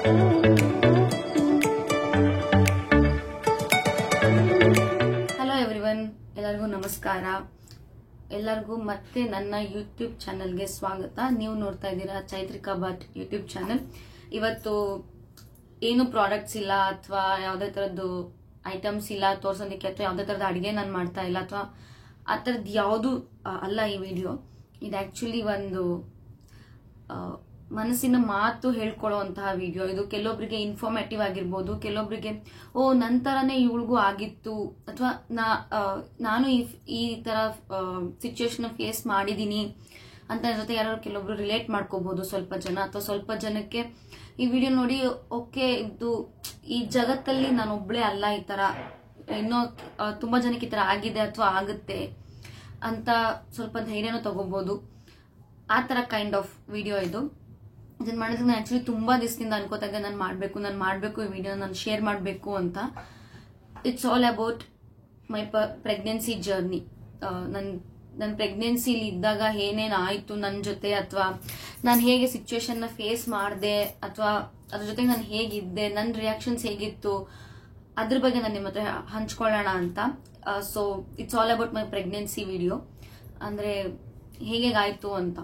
Hello everyone, ಎಲ್ಲರಿಗೂ ನಮಸ್ಕಾರ. ಎಲ್ಲರಿಗೂ ಮತ್ತೆ ನನ್ನ ಯೂಟ್ಯೂಬ್ ಚಾನಲ್ಗೆ ಸ್ವಾಗತ. ನೀವು ನೋಡ್ತಾ ಇದ್ದೀರಾ ಚೈತ್ರಿಕಾ ಭಟ್ ಯೂಟ್ಯೂಬ್ ಚಾನಲ್. ಇವತ್ತು ಏನು ಪ್ರಾಡಕ್ಟ್ಸ್ ಇಲ್ಲ ಅಥವಾ ಯಾವುದೇ ತರದ್ದು ಐಟಮ್ಸ್ ಇಲ್ಲ ತೋರ್ಸೋದಕ್ಕೆ, ಅಥವಾ ಯಾವುದೇ ತರದ ಅಡಿಗೆ ನಾನು ಮಾಡ್ತಾ ಇಲ್ಲ ಅಥವಾ ಆ ತರದ್ದು ಯಾವುದು ಅಲ್ಲ ಈ ವಿಡಿಯೋ. ಇದು ಆಕ್ಚುಲಿ ಒಂದು ಮನಸ್ಸಿನ ಮಾತು ಹೇಳ್ಕೊಳ್ಳುವಂತಹ ವಿಡಿಯೋ. ಇದು ಕೆಲವೊಬ್ಬರಿಗೆ ಇನ್ಫಾರ್ಮೇಟಿವ್ ಆಗಿರ್ಬೋದು, ಕೆಲವೊಬ್ಬರಿಗೆ ನಂತರನೇ ಇವಳಿಗೂ ಆಗಿತ್ತು ಅಥವಾ ನಾನು ಈ ತರ ಸಿಚುವೇಶನ್ ಫೇಸ್ ಮಾಡಿದೀನಿ ಅಂತ ಜೊತೆ ಯಾರು ಕೆಲವೊಬ್ರು ರಿಲೇಟ್ ಮಾಡ್ಕೋಬಹುದು ಸ್ವಲ್ಪ ಜನ, ಅಥವಾ ಸ್ವಲ್ಪ ಜನಕ್ಕೆ ಈ ವಿಡಿಯೋ ನೋಡಿ ಓಕೆ ಇದು ಈ ಜಗತ್ತಲ್ಲಿ ನಾನು ಒಬ್ಳೆ ಅಲ್ಲ, ಈ ತರ ಇನ್ನೂ ತುಂಬಾ ಜನಕ್ಕೆ ಈ ತರ ಆಗಿದೆ ಅಥವಾ ಆಗುತ್ತೆ ಅಂತ ಸ್ವಲ್ಪ ಧೈರ್ಯನೂ ತಗೋಬಹುದು. ಆ ತರ ಕೈಂಡ್ ಆಫ್ ವಿಡಿಯೋ ಇದು. ಇದನ್ನ ಮಾಡಿದ್ರೆ ನಾನು ಆಕ್ಚುಲಿ ತುಂಬಾ ದಿವಸದಿಂದ ಅನ್ಕೋತಾ ಇದ್ದೆ ನಾನು ಮಾಡ್ಬೇಕು ಈ ವಿಡಿಯೋ ನಾನು ಶೇರ್ ಮಾಡಬೇಕು ಅಂತ. It's all about my pregnancy journey. ನನ್ನ ಪ್ರೆಗ್ನೆನ್ಸಿಲಿ ಇದ್ದಾಗ ಏನೇನ್ ಆಯ್ತು ನನ್ನ ಜೊತೆ, ಅಥವಾ ನಾನು ಹೇಗೆ ಸಿಚುವೇಶನ್ ನ ಫೇಸ್ ಮಾಡಿದೆ, ಅಥವಾ ಅದ್ರ ಜೊತೆ ನಾನು ಹೇಗಿದ್ದೆ, ನನ್ನ ರಿಯಾಕ್ಷನ್ಸ್ ಹೇಗಿತ್ತು, ಅದ್ರ ಬಗ್ಗೆ ನಾನು ನಿಮ್ಮ ಹತ್ರ ಹಂಚ್ಕೊಳ್ಳೋಣ ಅಂತ. So it's all about my pregnancy video. ಅಂದ್ರೆ ಹೇಗಾಯ್ತು ಅಂತ.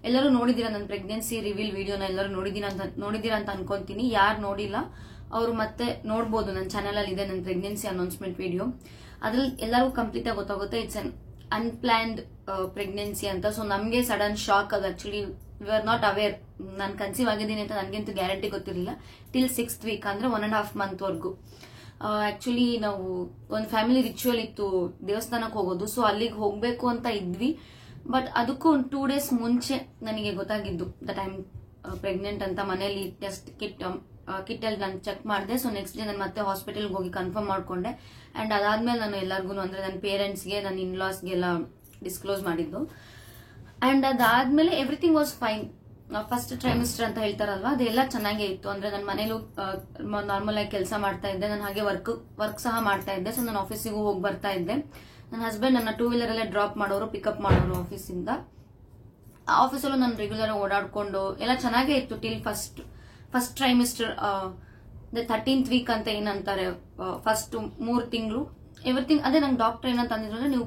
ಎಲ್ಲರೂ ನೋಡಿದೀರಾ ನನ್ನ ಪ್ರೆಗ್ನೆನ್ಸಿ ರಿವೀಲ್ ವಿಡಿಯೋನ, ಎಲ್ಲರೂ ನೋಡಿದೀರಾ ಅಂತ ಅನ್ಕೊಂತೀನಿ. ಯಾರು ನೋಡಿಲ್ಲ ಅವರು ಮತ್ತೆ ನೋಡ್ಬೋದು, ನನ್ನ ಚಾನಲ್ ಅಲ್ಲಿ ಇದೆ ನನ್ನ ಪ್ರೆಗ್ನೆನ್ಸಿ ಅನೌನ್ಸ್ಮೆಂಟ್ ವಿಡಿಯೋ. ಅದ್ರಲ್ಲಿ ಎಲ್ಲರಿಗೂ ಕಂಪ್ಲೀಟ್ ಆಗಿ ಗೊತ್ತಾಗುತ್ತೆ ಇಟ್ಸ್ ಅನ್ ಅನ್ಪ್ಲಾನ್ಡ್ ಪ್ರೆಗ್ನೆನ್ಸಿ ಅಂತ. ಸೊ ನಮ್ಗೆ ಸಡನ್ ಶಾಕ್. ಅದು actually we are not aware ನಾನು ಕನ್ಸೀವ್ ಆಗಿದ್ದೀನಿ ಅಂತ ನನಗಂತೂ ಗ್ಯಾರಂಟಿ ಗೊತ್ತಿರಲಿಲ್ಲ ಟಿಲ್ 6th ವೀಕ್, ಅಂದ್ರೆ 1.5 month ವರ್ಗೂ. ಆಕ್ಚುಲಿ ನಾವು ಒಂದು ಫ್ಯಾಮಿಲಿ ರಿಚುವಲ್ ಇತ್ತು ದೇವಸ್ಥಾನಕ್ಕೆ ಹೋಗೋದು. ಸೊ ಅಲ್ಲಿಗೆ ಹೋಗ್ಬೇಕು ಅಂತ ಇದ್ವಿ. ಬಟ್ ಅದಕ್ಕೂ ಒಂದು 2 days ಮುಂಚೆ ನನಗೆ ಗೊತ್ತಾಗಿದ್ದು ದಟ್ ಐ ಆಮ್ ಪ್ರೆಗ್ನೆಂಟ್ ಅಂತ. ಮನೆಯಲ್ಲಿ ಟೆಸ್ಟ್ ಕಿಟ್ ಅಲ್ಲಿ ನಾನು ಚೆಕ್ ಮಾಡಿದೆ. ಸೊ ನೆಕ್ಸ್ಟ್ ಡೇ ನಾನು ಮತ್ತೆ ಹಾಸ್ಪಿಟಲ್ಗೆ ಹೋಗಿ ಕನ್ಫರ್ಮ್ ಮಾಡ್ಕೊಂಡೆ. ಅಂಡ್ ಅದಾದ್ಮೇಲೆ ನಾನು ಎಲ್ಲರಿಗೂ ಅಂದ್ರೆ ನನ್ನ ಪೇರೆಂಟ್ಸ್ಗೆ, ನನ್ನ ಇನ್ಲಾಸ್ಗೆಲ್ಲ ಡಿಸ್ಕ್ಲೋಸ್ ಮಾಡಿದ್ದು. ಅಂಡ್ ಅದಾದ್ಮೇಲೆ everything was fine. First trimester ಅಂತ ಹೇಳ್ತಾರಲ್ವಾ, ಅದೆಲ್ಲ ಚೆನ್ನಾಗೇ ಇತ್ತು. ಅಂದ್ರೆ ನನ್ನ ಮನೇಲೂ ನಾರ್ಮಲ್ ಆಗಿ ಕೆಲಸ ಮಾಡ್ತಾ ಇದ್ದೆ, ನಾನು ಹಾಗೆ ವರ್ಕ್ ಸಹ ಮಾಡ್ತಾ ಇದ್ದೆ. ಸೊ ನಾನು ಆಫೀಸಿಗೂ ಹೋಗಿ ಬರ್ತಾ ಇದ್ದೆ. ನನ್ನ ಹಸ್ಬೆಂಡ್ ನನ್ನ 2-wheeler ಅಲ್ಲೇ ಡ್ರಾಪ್ ಮಾಡೋರು, ಪಿಕಪ್ ಮಾಡೋರು ಆಫೀಸಿಂದ. ಆ ಆಫೀಸಲ್ಲೂ ನಾನು ರೆಗ್ಯುಲರ್ ಓಡಾಡ್ಕೊಂಡು ಎಲ್ಲ ಚೆನ್ನಾಗೇ ಇತ್ತು till first trimester 13th weak ಅಂತ ಏನಂತಾರೆ, ಫಸ್ಟ್ 3 ತಿಂಗಳು ಎವ್ರಿಥಿಂಗ್. ಅದೇ ನಂಗೆ ಡಾಕ್ಟರ್ ಏನಂತ ಅಂದಿದ್ರು ಅಂದ್ರೆ ನೀವು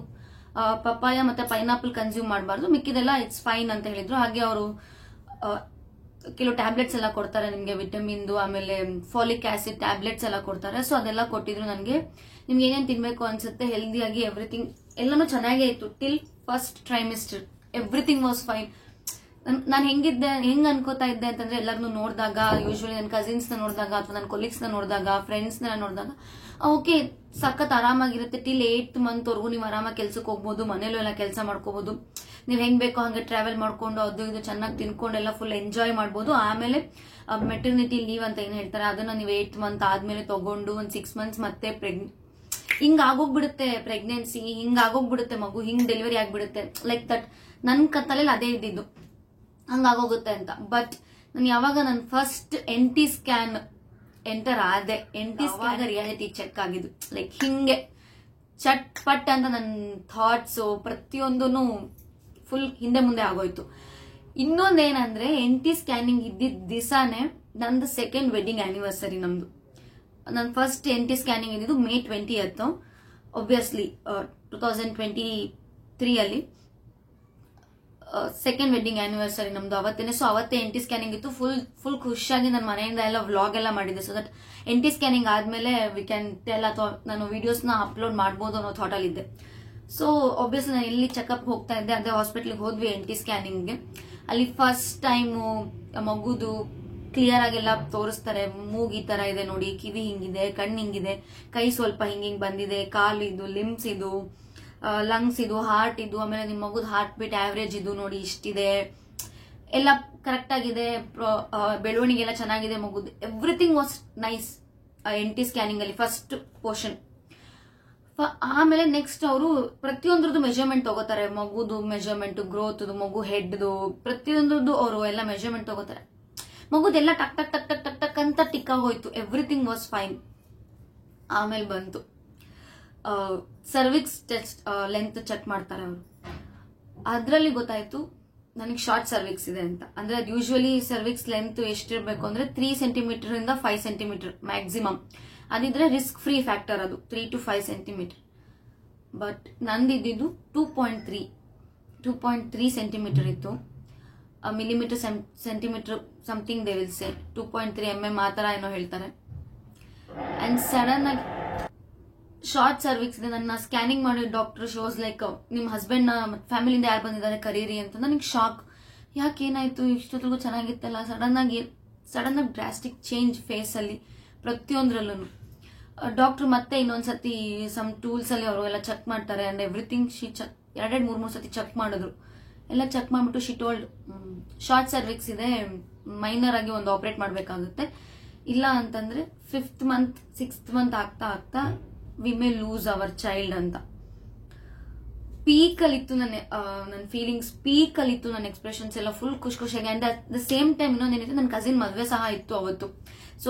ಪಪ್ಪಾಯ ಮತ್ತೆ ಪೈನಾಪಲ್ ಕನ್ಸ್ಯೂಮ್ ಮಾಡಬಾರ್ದು, ಮಿಕ್ಕಿದೆಲ್ಲ ಇಟ್ಸ್ ಫೈನ್ ಅಂತ ಹೇಳಿದ್ರು. ಹಾಗೆ ಅವರು ಕೆಲವು ಟ್ಯಾಬ್ಲೆಟ್ಸ್ ಎಲ್ಲ ಕೊಡ್ತಾರೆ ನಿಮ್ಗೆ, ವಿಟಮಿನ್ದು, ಆಮೇಲೆ ಫಾಲಿಕ್ ಆಸಿಡ್ ಟ್ಯಾಬ್ಲೆಟ್ಸ್ ಎಲ್ಲ ಕೊಡ್ತಾರೆ. ಸೊ ಅದೆಲ್ಲ ಕೊಟ್ಟಿದ್ರು ನನಗೆ. ನಿಮ್ಗೆ ಏನೇನ್ ತಿನ್ಬೇಕು ಅನ್ಸುತ್ತೆ ಹೆಲ್ದಿಯಾಗಿ ಎವ್ರಿಥಿಂಗ್ ಎಲ್ಲಾನು ಚೆನ್ನಾಗೇ ಇತ್ತು till first trimester. Everything was fine. ನಾನು ಹೆಂಗ್ ಅನ್ಕೋತಾ ಇದ್ದೆ ಅಂತಂದ್ರೆ, ಎಲ್ಲರನ್ನೂ ನೋಡಿದಾಗ, ಯೂಶುವಲಿ ನನ್ನ ಕಸಿನ್ಸ್ ನ ನೋಡಿದಾಗ ಅಥವಾ ನನ್ನ ಕೊಲೀಗ್ಸ್ ನ ನೋಡಿದಾಗ, ಫ್ರೆಂಡ್ಸ್ ನ ನೋಡಿದಾಗ ಓಕೆ ಸಖತ್ ಆರಾಮಾಗಿರುತ್ತೆ ಟಿಲ್ 8th month ವರ್ಗೂ ನೀವು ಆರಾಮಾಗಿ ಕೆಲ್ಸಕ್ಕೆ ಹೋಗ್ಬೋದು, ಮನೇಲೂ ಎಲ್ಲ ಕೆಲಸ ಮಾಡ್ಕೋಬಹುದು, ನೀವ್ ಹೆಂಗ್ ಬೇಕೋ ಹಂಗೆ ಟ್ರಾವೆಲ್ ಮಾಡ್ಕೊಂಡು ಅದು ಇದು ಚೆನ್ನಾಗಿ ತಿನ್ಕೊಂಡು ಎಲ್ಲ ಫುಲ್ ಎಂಜಾಯ್ ಮಾಡ್ಬೋದು. ಆಮೇಲೆ ಮೆಟರ್ನಿಟಿ ಲೀವ್ ಅಂತ ಏನ್ ಹೇಳ್ತಾರೆ ಅದನ್ನ ನೀವು 8th month ಆದ್ಮೇಲೆ ತಗೊಂಡು ಒಂದು 6 months ಮತ್ತೆ ಹಿಂಗ್ ಆಗೋಗ್ಬಿಡುತ್ತೆ ಪ್ರೆಗ್ನೆನ್ಸಿ, ಹಿಂಗ್ ಆಗೋಗ್ಬಿಡುತ್ತೆ ಮಗು, ಹಿಂಗ್ ಡೆಲಿವರಿ ಆಗ್ಬಿಡುತ್ತೆ ಲೈಕ್ ದಟ್. ನನ್ ತಲೆಯಲ್ಲಿ ಅದೇ ಇದ್ದಿದ್ದು ಹಂಗಾಗೋಗುತ್ತೆ ಅಂತ. ಬಟ್ ನಾನು ಯಾವಾಗ ನನ್ನ ಫಸ್ಟ್ NT ಸ್ಕ್ಯಾನ್ ಎಂಟರ್ ಆದೆ, NT ಸ್ಕ್ಯಾನ್ ರಿಯಾಲಿಟಿ ಚೆಕ್ ಆಗಿದ್ದು ಲೈಕ್ ಹಿಂಗೆ ಚಟ್ ಪಟ್ ಅಂತ ನನ್ನ ಥಾಟ್ಸ್ ಪ್ರತಿಯೊಂದೂ ಫುಲ್ ಹಿಂದೆ ಮುಂದೆ ಆಗೋಯ್ತು. ಇನ್ನೊಂದೇನಂದ್ರೆ NT ಸ್ಕ್ಯಾನಿಂಗ್ ಇದ್ದಿದ್ದ ದಿವಸನೇ ನಂದು 2nd ವೆಡ್ಡಿಂಗ್ ಆನಿವರ್ಸರಿ. ನಮ್ದು ನನ್ನ ಫಸ್ಟ್ NT ಸ್ಕ್ಯಾನಿಂಗ್ ಇದ್ದಿದ್ದು May 20th, ಒಬ್ವಿಯಸ್ಲಿ 2023 ಅಲ್ಲಿ 2nd ವೆಡ್ಡಿಂಗ್ ಆನಿವರ್ಸರಿ ನಮ್ದು ಅವತ್ತೇನೆ. ಸೊ ಅವತ್ತೇ NT ಸ್ಕ್ಯಾನಿಂಗ್ ಇತ್ತು. ಫುಲ್ ಖುಷಿಯಾಗಿ ನನ್ನ ಮನೆಯಿಂದ ಎಲ್ಲ ವ್ಲಾಗ್ ಎಲ್ಲ ಮಾಡಿದ್ದೆ. ಸೊ ದಟ್ NT ಸ್ಕ್ಯಾನಿಂಗ್ ಆದ್ಮೇಲೆ ವಿ ಕ್ಯಾನ್ ಟೆಲ್, ಅಥವಾ ನಾನು ವಿಡಿಯೋಸ್ ನ ಅಪ್ಲೋಡ್ ಮಾಡಬಹುದು ಅನ್ನೋ ಥಾಟ್ ಅಲ್ಲಿ ಇದ್ದೆ. ಸೊ ಒಬ್ವಿಯಸ್ಲಿ ನಾನು ಎಲ್ಲಿ ಚೆಕ್ಅಪ್ ಹೋಗ್ತಾ ಇದ್ದೆ ಅದೇ ಹಾಸ್ಪಿಟಲ್ಗೆ ಹೋದ್ವಿ NT ಸ್ಕ್ಯಾನಿಂಗ್ಗೆ. ಅಲ್ಲಿ ಫಸ್ಟ್ ಟೈಮ್ ಮಗುದು ಕ್ಲಿಯರ್ ಆಗೆಲ್ಲ ತೋರಿಸ್ತಾರೆ. ಮೂಗ್ ಈ ತರ ಇದೆ ನೋಡಿ, ಕಿವಿ ಹಿಂಗಿದೆ, ಕಣ್ಣು ಹಿಂಗಿದೆ, ಕೈ ಸ್ವಲ್ಪ ಹಿಂಗ್ ಬಂದಿದೆ, ಕಾಲು ಇದು, ಲಿಮ್ಸ್ ಇದು, ಲಂಗ್ಸ್ ಇದು, ಹಾರ್ಟ್ ಇದು, ಆಮೇಲೆ ನಿಮ್ ಮಗುದ್ ಹಾರ್ಟ್ ಬೀಟ್ ಆವರೇಜ್ ಇದು ನೋಡಿ ಇಷ್ಟಿದೆ, ಎಲ್ಲ ಕರೆಕ್ಟ್ ಆಗಿದೆ, ಬೆಳವಣಿಗೆ ಎಲ್ಲ ಚೆನ್ನಾಗಿದೆ ಮಗುದ್. Everything was nice NT scanning ಅಲ್ಲಿ ಫಸ್ಟ್ ಪೋರ್ಷನ್. ಆಮೇಲೆ ನೆಕ್ಸ್ಟ್ ಅವರು ಪ್ರತಿಯೊಂದ್ರದ್ದು ಮೆಜರ್ಮೆಂಟ್ ತಗೋತಾರೆ, ಮಗುದು ಮೆಜರ್ಮೆಂಟ್, ಗ್ರೋತ್, ಮಗು ಹೆಡ್ದು, ಪ್ರತಿಯೊಂದ್ರದ್ದು ಅವರು ಎಲ್ಲ ಮೆಜರ್ಮೆಂಟ್ ತಗೋತಾರೆ. ಮಗುದೆಲ್ಲ ಟಕ್ ಟಕ್ ಟಕ್ ಟಕ್ ಟಕ್ ಟಕ್ ಅಂತ ಟಿಕ್ ಆಗೋಯ್ತು. Everything was fine. ಆಮೇಲೆ ಬಂತು ಸರ್ವಿಕ್ಸ್ ಟೆಸ್ಟ್, ಲೆಂತ್ ಚೆಕ್ ಮಾಡ್ತಾರೆ ಅವರು. ಅದ್ರಲ್ಲಿ ಗೊತ್ತಾಯ್ತು ನನಗೆ ಶಾರ್ಟ್ ಸರ್ವಿಕ್ಸ್ ಇದೆ ಅಂತ. ಅಂದ್ರೆ ಅದು ಯೂಶುವಲಿ ಸರ್ವಿಕ್ಸ್ ಲೆಂತ್ ಎಷ್ಟಿರ್ಬೇಕು ಅಂದ್ರೆ 3 ಸೆಂಟಿಮೀಟರ್ ಇಂದ 5 ಸೆಂಟಿಮೀಟರ್ ಮ್ಯಾಕ್ಸಿಮಮ್. ಅದಿದ್ರೆ ರಿಸ್ಕ್ ಫ್ರೀ ಫ್ಯಾಕ್ಟರ್ ಅದು 3 to 5 ಸೆಂಟಿಮೀಟರ್. ಬಟ್ ನಂದಿದ್ದು 2.3 ಸೆಂಟಿಮೀಟರ್ ಇತ್ತು. Millimetre centimetre something they will say 2.3 mm ಆ ತರ ಏನೋ ಹೇಳ್ತಾರೆ. ಅಂಡ್ ಸಡನ್ ಆಗಿ ಶಾರ್ಟ್ ಸರ್ವಿಕ್ಸ್ ಇದೆ. ನನ್ನ ಸ್ಕ್ಯಾನಿಂಗ್ ಮಾಡಿ ಡಾಕ್ಟರ್ ಶೋಸ್ ಲೈಕ್ ನಿಮ್ ಹಸ್ಬೆಂಡ್ ನ ಫ್ಯಾಮಿಲಿಯಿಂದ ಯಾರು ಬಂದಿದ್ದಾರೆ ಕರೀರಿ ಅಂತ. ನನಗೆ ಶಾಕ್, ಯಾಕೆ ಏನಾಯ್ತು, ಇಷ್ಟೊತ್ತಿಗೂ ಚೆನ್ನಾಗಿತ್ತಲ್ಲ, ಸಡನ್ ಆಗಿ ಡ್ರಾಸ್ಟಿಕ್ ಚೇಂಜ್ ಫೇಸ್ ಅಲ್ಲಿ ಪ್ರತಿಯೊಂದ್ರಲ್ಲೂ. ಡಾಕ್ಟರ್ ಮತ್ತೆ ಇನ್ನೊಂದ್ಸತಿ ಸಮ್ ಟೂಲ್ಸ್ ಅಲ್ಲಿ ಅವರು ಎಲ್ಲ ಚೆಕ್ ಮಾಡ್ತಾರೆ ಅಂಡ್ ಎವ್ರಿಥಿಂಗ್. ಎರಡೆರಡು 3 ಸತಿ ಚೆಕ್ ಮಾಡಿದ್ರು. ಎಲ್ಲ ಚೆಕ್ ಮಾಡ್ಬಿಟ್ಟು ಶಿ ಟೋಲ್ಡ್ ಶಾರ್ಟ್ ಸರ್ವಿಕ್ಸ್ ಇದೆ, ಮೈನರ್ ಆಗಿ ಒಂದು ಆಪರೇಟ್ ಮಾಡ್ಬೇಕಾಗುತ್ತೆ, ಇಲ್ಲ ಅಂತಂದ್ರೆ 5th month 6th month ಆಗ್ತಾ we may lose our child ಅಂತ. ಪೀಕ್ ಅಲ್ಲಿತ್ತು ನನ್ನ ಫೀಲಿಂಗ್ಸ್, ಪೀಕ್ ಅಲ್ಲಿತ್ತು ನನ್ನ ಎಕ್ಸ್ಪ್ರೆಷನ್ಸ್ ಎಲ್ಲ ಫುಲ್ ಖುಷಿಯಾಗಿ. And at the same time ಇನ್ನೊಂದೇನಿತ್ತು, ನನ್ನ ಕಸಿನ್ ಮದ್ವೆ ಸಹ ಇತ್ತು ಅವತ್ತು. So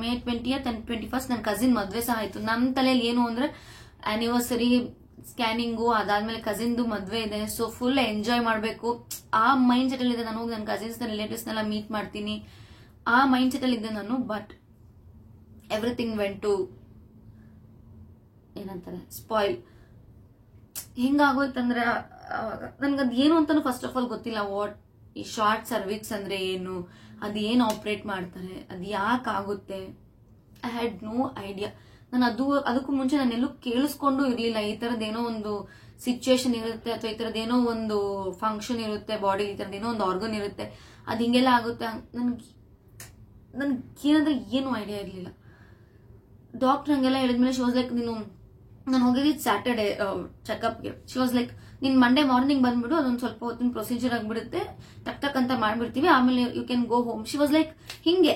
May 20th and 21st ನನ್ನ ಕಸಿನ್ ಮದ್ವೆ ಸಹ ಇತ್ತು. ನಮ್ಮ ತಲೆಯಲ್ಲಿ ಏನು ಅಂದ್ರೆ ಆನಿವರ್ಸರಿ, ಸ್ಕ್ಯಾನಿಂಗು, ಅದಾದ್ಮೇಲೆ ಕಸಿನ್ದು ಮದ್ವೆ ಇದೆ, ಸೊ ಫುಲ್ ಎಂಜಾಯ್ ಮಾಡಬೇಕು ಆ ಮೈಂಡ್ ಸೆಟ್ ಅಲ್ಲಿ ಇದೆ. ನಾನು ಹೋಗಿ ನನ್ನ ಕಸಿನ್ಸ್ ರಿಲೇಟಿವ್ಸ್ನೆಲ್ಲ ಮೀಟ್ ಮಾಡ್ತೀನಿ ಆ ಮೈಂಡ್ ಸೆಟ್ ಅಲ್ಲಿ ಇದ್ದೆ ನಾನು. ಬಟ್ ಎವ್ರಿಥಿಂಗ್ ವೆಂಟ್ ಟು ಏನಂತಾರೆ ಸ್ಪಾಯ್ಲ್. ಹಿಂಗಾಗೋಯ್ತಂದ್ರೆ ನನ್ಗದ್ ಏನು ಅಂತಾನು ಫಸ್ಟ್ ಆಫ್ ಆಲ್ ಗೊತ್ತಿಲ್ಲ. ಈ ಶಾರ್ಟ್ ಸರ್ವಿಕ್ಸ್ ಅಂದ್ರೆ ಏನು, ಅದು ಏನು ಆಪರೇಟ್ ಮಾಡ್ತಾರೆ, ಅದು ಯಾಕೆ ಆಗುತ್ತೆ, ಐ ಹ್ಯಾಡ್ ನೋ ಐಡಿಯಾ. ನಾನು ಅದಕ್ಕೂ ಮುಂಚೆ ನಾನು ಎಲ್ಲೂ ಕೇಳಿಸ್ಕೊಂಡು ಇರ್ಲಿಲ್ಲ. ಈ ತರದೇನೋ ಒಂದು ಸಿಚುಯೇಷನ್ ಇರುತ್ತೆ ಅಥವಾ ಈ ತರದೇನೋ ಒಂದು ಫಂಕ್ಷನ್ ಇರುತ್ತೆ ಬಾಡಿ, ಈ ತರದೇನೋ ಒಂದು ಆರ್ಗನ್ ಇರುತ್ತೆ, ಅದು ಹಿಂಗೆಲ್ಲ ಆಗುತ್ತೆ. ನನ್ಗೇನಂದ್ರೆ ಏನು ಐಡಿಯಾ ಇರ್ಲಿಲ್ಲ. ಡಾಕ್ಟರ್ ಹಂಗೆಲ್ಲ ಹೇಳಿದ್ಮೇಲೆ ಶಿ ವಾಸ್ ಲೈಕ್, ನಾನು ಹೋಗಿದ್ದು ಸ್ಯಾಟರ್ಡೆ ಚೆಕಪ್ಗೆ. ಶಿ ವಾಸ್ ಲೈಕ್, ನೀನ್ ಮಂಡೇ ಮಾರ್ನಿಂಗ್ ಬಂದ್ಬಿಡು, ಅದೊಂದು ಸ್ವಲ್ಪ ಹೊತ್ತಿನ ಪ್ರೊಸೀಜರ್ ಆಗ್ಬಿಡುತ್ತೆ, ಟಕ್ ಅಂತ ಮಾಡ್ಬಿಡ್ತೀವಿ, ಆಮೇಲೆ you can go home. She was like ಹಿಂಗೆ.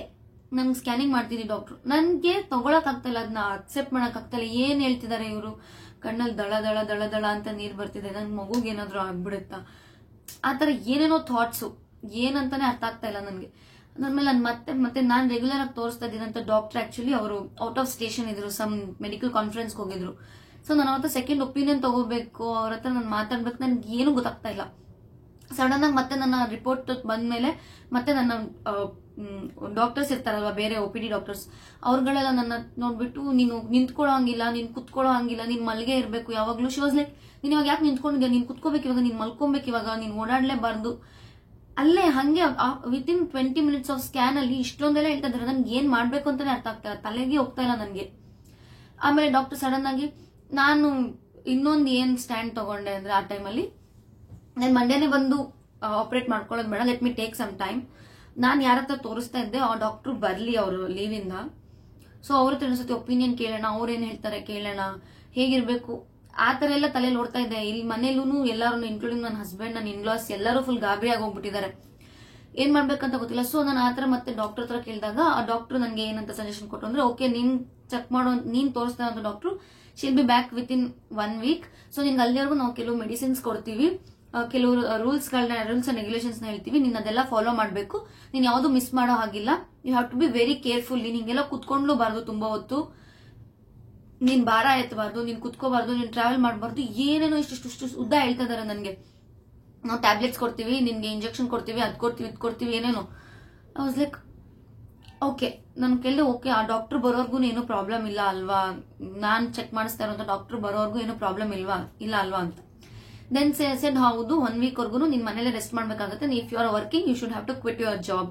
ನಮ್ಗೆ ಸ್ಕ್ಯಾನಿಂಗ್ ಮಾಡ್ತೀನಿ ಡಾಕ್ಟರ್. ನನ್ಗೆ ತಗೊಳಕ್ ಆಗ್ತಾಯಿಲ್ಲ, ಅದನ್ನ ಅಕ್ಸೆಪ್ಟ್ ಮಾಡಕ್ ಆಗ್ತಾಯಿಲ್ಲ. ಏನ್ ಹೇಳ್ತಿದ್ದಾರೆ ಇವರು, ಕಣ್ಣಲ್ಲಿ ದಳ ದಳ ದಳ ದಳ ಅಂತ ನೀರ್ ಬರ್ತಿದೆ, ನನ್ ಮಗುಗೆ ಏನಾದ್ರು ಆಗ್ಬಿಡುತ್ತಾ, ಆತರ ಏನೇನೋ ಥಾಟ್ಸು, ಏನಂತಾನೆ ಅರ್ಥ ಆಗ್ತಾ ಇಲ್ಲ ನನ್ಗೆ. ಅದಾದ್ಮೇಲೆ ನಾನು ಮತ್ತೆ ನಾನು ರೆಗ್ಯುಲರ್ ಆಗಿ ತೋರಿಸ್ತಾ ಇದ್ದೀನಂತ ಡಾಕ್ಟರ್ ಆಕ್ಚುಲಿ ಅವರು ಔಟ್ ಆಫ್ ಸ್ಟೇಷನ್ ಇದ್ರು, ಸಮ್ ಮೆಡಿಕಲ್ ಕಾನ್ಫರೆನ್ಸ್ ಹೋಗಿದ್ರು. ಸೊ ನಾನು ಅವತ್ತ ಸೆಕೆಂಡ್ ಒಪಿನಿಯನ್ ತಗೋಬೇಕು, ಅವ್ರ ಹತ್ರ ನಾನು ಮಾತಾಡ್ಬೇಕು, ನನ್ಗೆ ಏನು ಗೊತ್ತಾಗ್ತಾ ಇಲ್ಲ. ಸಡನ್ ಆಗಿ ಮತ್ತೆ ನನ್ನ ರಿಪೋರ್ಟ್ ಬಂದ್ಮೇಲೆ ಮತ್ತೆ ನನ್ನ ಡಾಕ್ಟರ್ಸ್ ಇರ್ತಾರಲ್ವಾ, ಬೇರೆ OPD ಡಾಕ್ಟರ್ಸ್, ಅವ್ರುಗಳೆಲ್ಲ ನನ್ನ ನೋಡ್ಬಿಟ್ಟು, ನೀನು ನಿಂತ್ಕೊಳ್ಳೋ ಹಂಗಿಲ್ಲ, ನೀನ್ ಕುತ್ಕೊಳ್ಳೋ ಹಂಗಿಲ್ಲ, ನೀನ್ ಮಲ್ಗೆ ಇರ್ಬೇಕು ಯಾವಾಗ್ಲೂ. ಶಿ ವಾಸ್ ಲೈಕ್, ನೀನ್ ಇವಾಗ ಯಾಕೆ ನಿಂತ್ಕೊಂಡಿದ್ಯಾ, ನೀನ್ ಕುತ್ಕೋಬೇಕು ಇವಾಗ, ನೀನ್ ಮಲ್ಕೊಬೇಕು ಇವಾಗ, ನೀನ್ ಓಡಾಡ್ಲೇಬಾರ್ದು. ಅಲ್ಲೇ ಹಂಗೆ ವಿತಿನ್ 20 minutes ಆಫ್ ಸ್ಕ್ಯಾನ್ ಅಲ್ಲಿ ಇಷ್ಟೊಂದೆಲ್ಲ ಹೇಳ್ತಾ ಇದ್ದಾರೆ. ನನ್ಗೆ ಏನ್ ಮಾಡ್ಬೇಕು ಅಂತಾನೆ ಅರ್ಥ ಆಗ್ತಾ ಇಲ್ಲ, ತಲೆಗೆ ಹೋಗ್ತಾ ಇಲ್ಲ ನನ್ಗೆ. ಆಮೇಲೆ ಡಾಕ್ಟರ್ ಸಡನ್ ಆಗಿ, ನಾನು ಇನ್ನೊಂದು ಏನ್ ಸ್ಟ್ಯಾಂಡ್ ತಗೊಂಡೆ ಅಂದ್ರೆ, ಆ ಟೈಮಲ್ಲಿ ನಾನು ಮಂಡೇನೆ ಬಂದು ಆಪರೇಟ್ ಮಾಡ್ಕೊಳ್ಳೋದು ಬೇಡ, let me take some time. ನಾನು ಯಾರ ಹತ್ರ ತೋರಿಸ್ತಾ ಇದ್ದೆ, ಆ ಡಾಕ್ಟರ್ ಬರ್ಲಿ ಅವರು ಲೀವಿಂದ, ಸೊ ಅವ್ರ ಹತ್ರ ಒಂದ್ಸತಿ ಒಪಿನಿಯನ್ ಕೇಳೋಣ, ಅವ್ರೇನ್ ಹೇಳ್ತಾರೆ ಕೇಳೋಣ, ಹೇಗಿರ್ಬೇಕು ಆ ತರ ಎಲ್ಲ ತಲೆಯಲ್ಲಿ ಓಡ್ತಾ ಇದೆ. ಇಲ್ಲಿ ಮನೇಲೂ ಎಲ್ಲಾರು ಇನ್ಕ್ಲೂಡಿಂಗ್ ನನ್ನ ಹಸ್ಬೆಂಡ್, ನನ್ನ ಇನ್ಲಾಸ್ ಎಲ್ಲರೂ ಫುಲ್ ಗಾಬರಿ ಆಗಿ ಹೋಗ್ಬಿಟ್ಟಿದ್ದಾರೆ, ಏನ್ ಮಾಡ್ಬೇಕಂತ ಗೊತ್ತಿಲ್ಲ. ಸೊ ನಾನು ಆತರ ಮತ್ತೆ ಡಾಕ್ಟರ್ ಹತ್ರ ಕೇಳಿದಾಗ ಆ ಡಾಕ್ಟರ್ ನನಗೆ ಏನಂತ ಸಜೆಷನ್ ಕೊಟ್ಟು ಅಂದ್ರೆ, ಓಕೆ ನೀನ್ ಚೆಕ್ ಮಾಡೋ, ನೀನ್ ತೋರಿಸ್ತಾ ಇರೋ doctor she'll be back within 1 week. So ನಿನ್ಗೆ ಅಲ್ಲಿವರೆಗೂ ನಾವು ಕೆಲವು ಮೆಡಿಸಿನ್ಸ್ ಕೊಡ್ತೀವಿ, ಕೆಲವು ರೂಲ್ಸ್ ಅಂಡ್ ರೆಗ್ಯುಲೇಷನ್ಸ್ ನ ಹೇಳ್ತೀವಿ, ನೀನ್ ಅದೆಲ್ಲ ಫಾಲೋ ಮಾಡ್ಬೇಕು, ನೀನ್ ಯಾವ್ದು ಮಿಸ್ ಮಾಡೋ ಹಾಗಿಲ್ಲ, you have to be very careful. ನೀನ್ ಹಿಂಗೆಲ್ಲ ಕುತ್ಕೊಂಡ್ಲೂಬಾರ್ದು ತುಂಬಾ ಹೊತ್ತು, ನೀನ್ ಭಾರ ಎತ್ತಬಾರ್ದು, ನೀನ್ ಕುತ್ಕೋಬಾರ್ದು, ನೀನ್ ಟ್ರಾವೆಲ್ ಮಾಡಬಾರ್ದು, ಏನೇನೋ ಇಷ್ಟು ಉದ್ದ ಹೇಳ್ತಾ ಇದಾರೆ ನನ್ಗೆ. ನಾವು ಟ್ಯಾಬ್ಲೆಟ್ಸ್ ಕೊಡ್ತೀವಿ, ನಿನ್ಗೆ ಇಂಜೆಕ್ಷನ್ ಕೊಡ್ತೀವಿ, ಅದ್ ಕೊಡ್ತೀವಿ ಇದ್ ಕೊಡ್ತೀವಿ, ಏನೇನೋ. I was like okay. ನನ್ ಕೇಳಿದೆ, ಓಕೆ ಆ ಡಾಕ್ಟರ್ ಬರೋರ್ಗು ಏನು ಪ್ರಾಬ್ಲಮ್ ಇಲ್ಲ ಅಲ್ವಾ, ನಾನ್ ಚೆಕ್ ಮಾಡಿಸ್ತಾ ಇರೋ ಡಾಕ್ಟರ್ ಬರೋರ್ಗು ಏನು ಪ್ರಾಬ್ಲಮ್ ಇಲ್ಲ ಅಲ್ವಾ ಅಂತ. ದೆನ್ ಸೆಡ್, ಹೌದು 1 week ವರ್ಗು ನಿನ್ ಮನೇಲೆ ರೆಸ್ಟ್ ಮಾಡ್ಬೇಕಾಗುತ್ತೆ, if you are working you should have to quit your job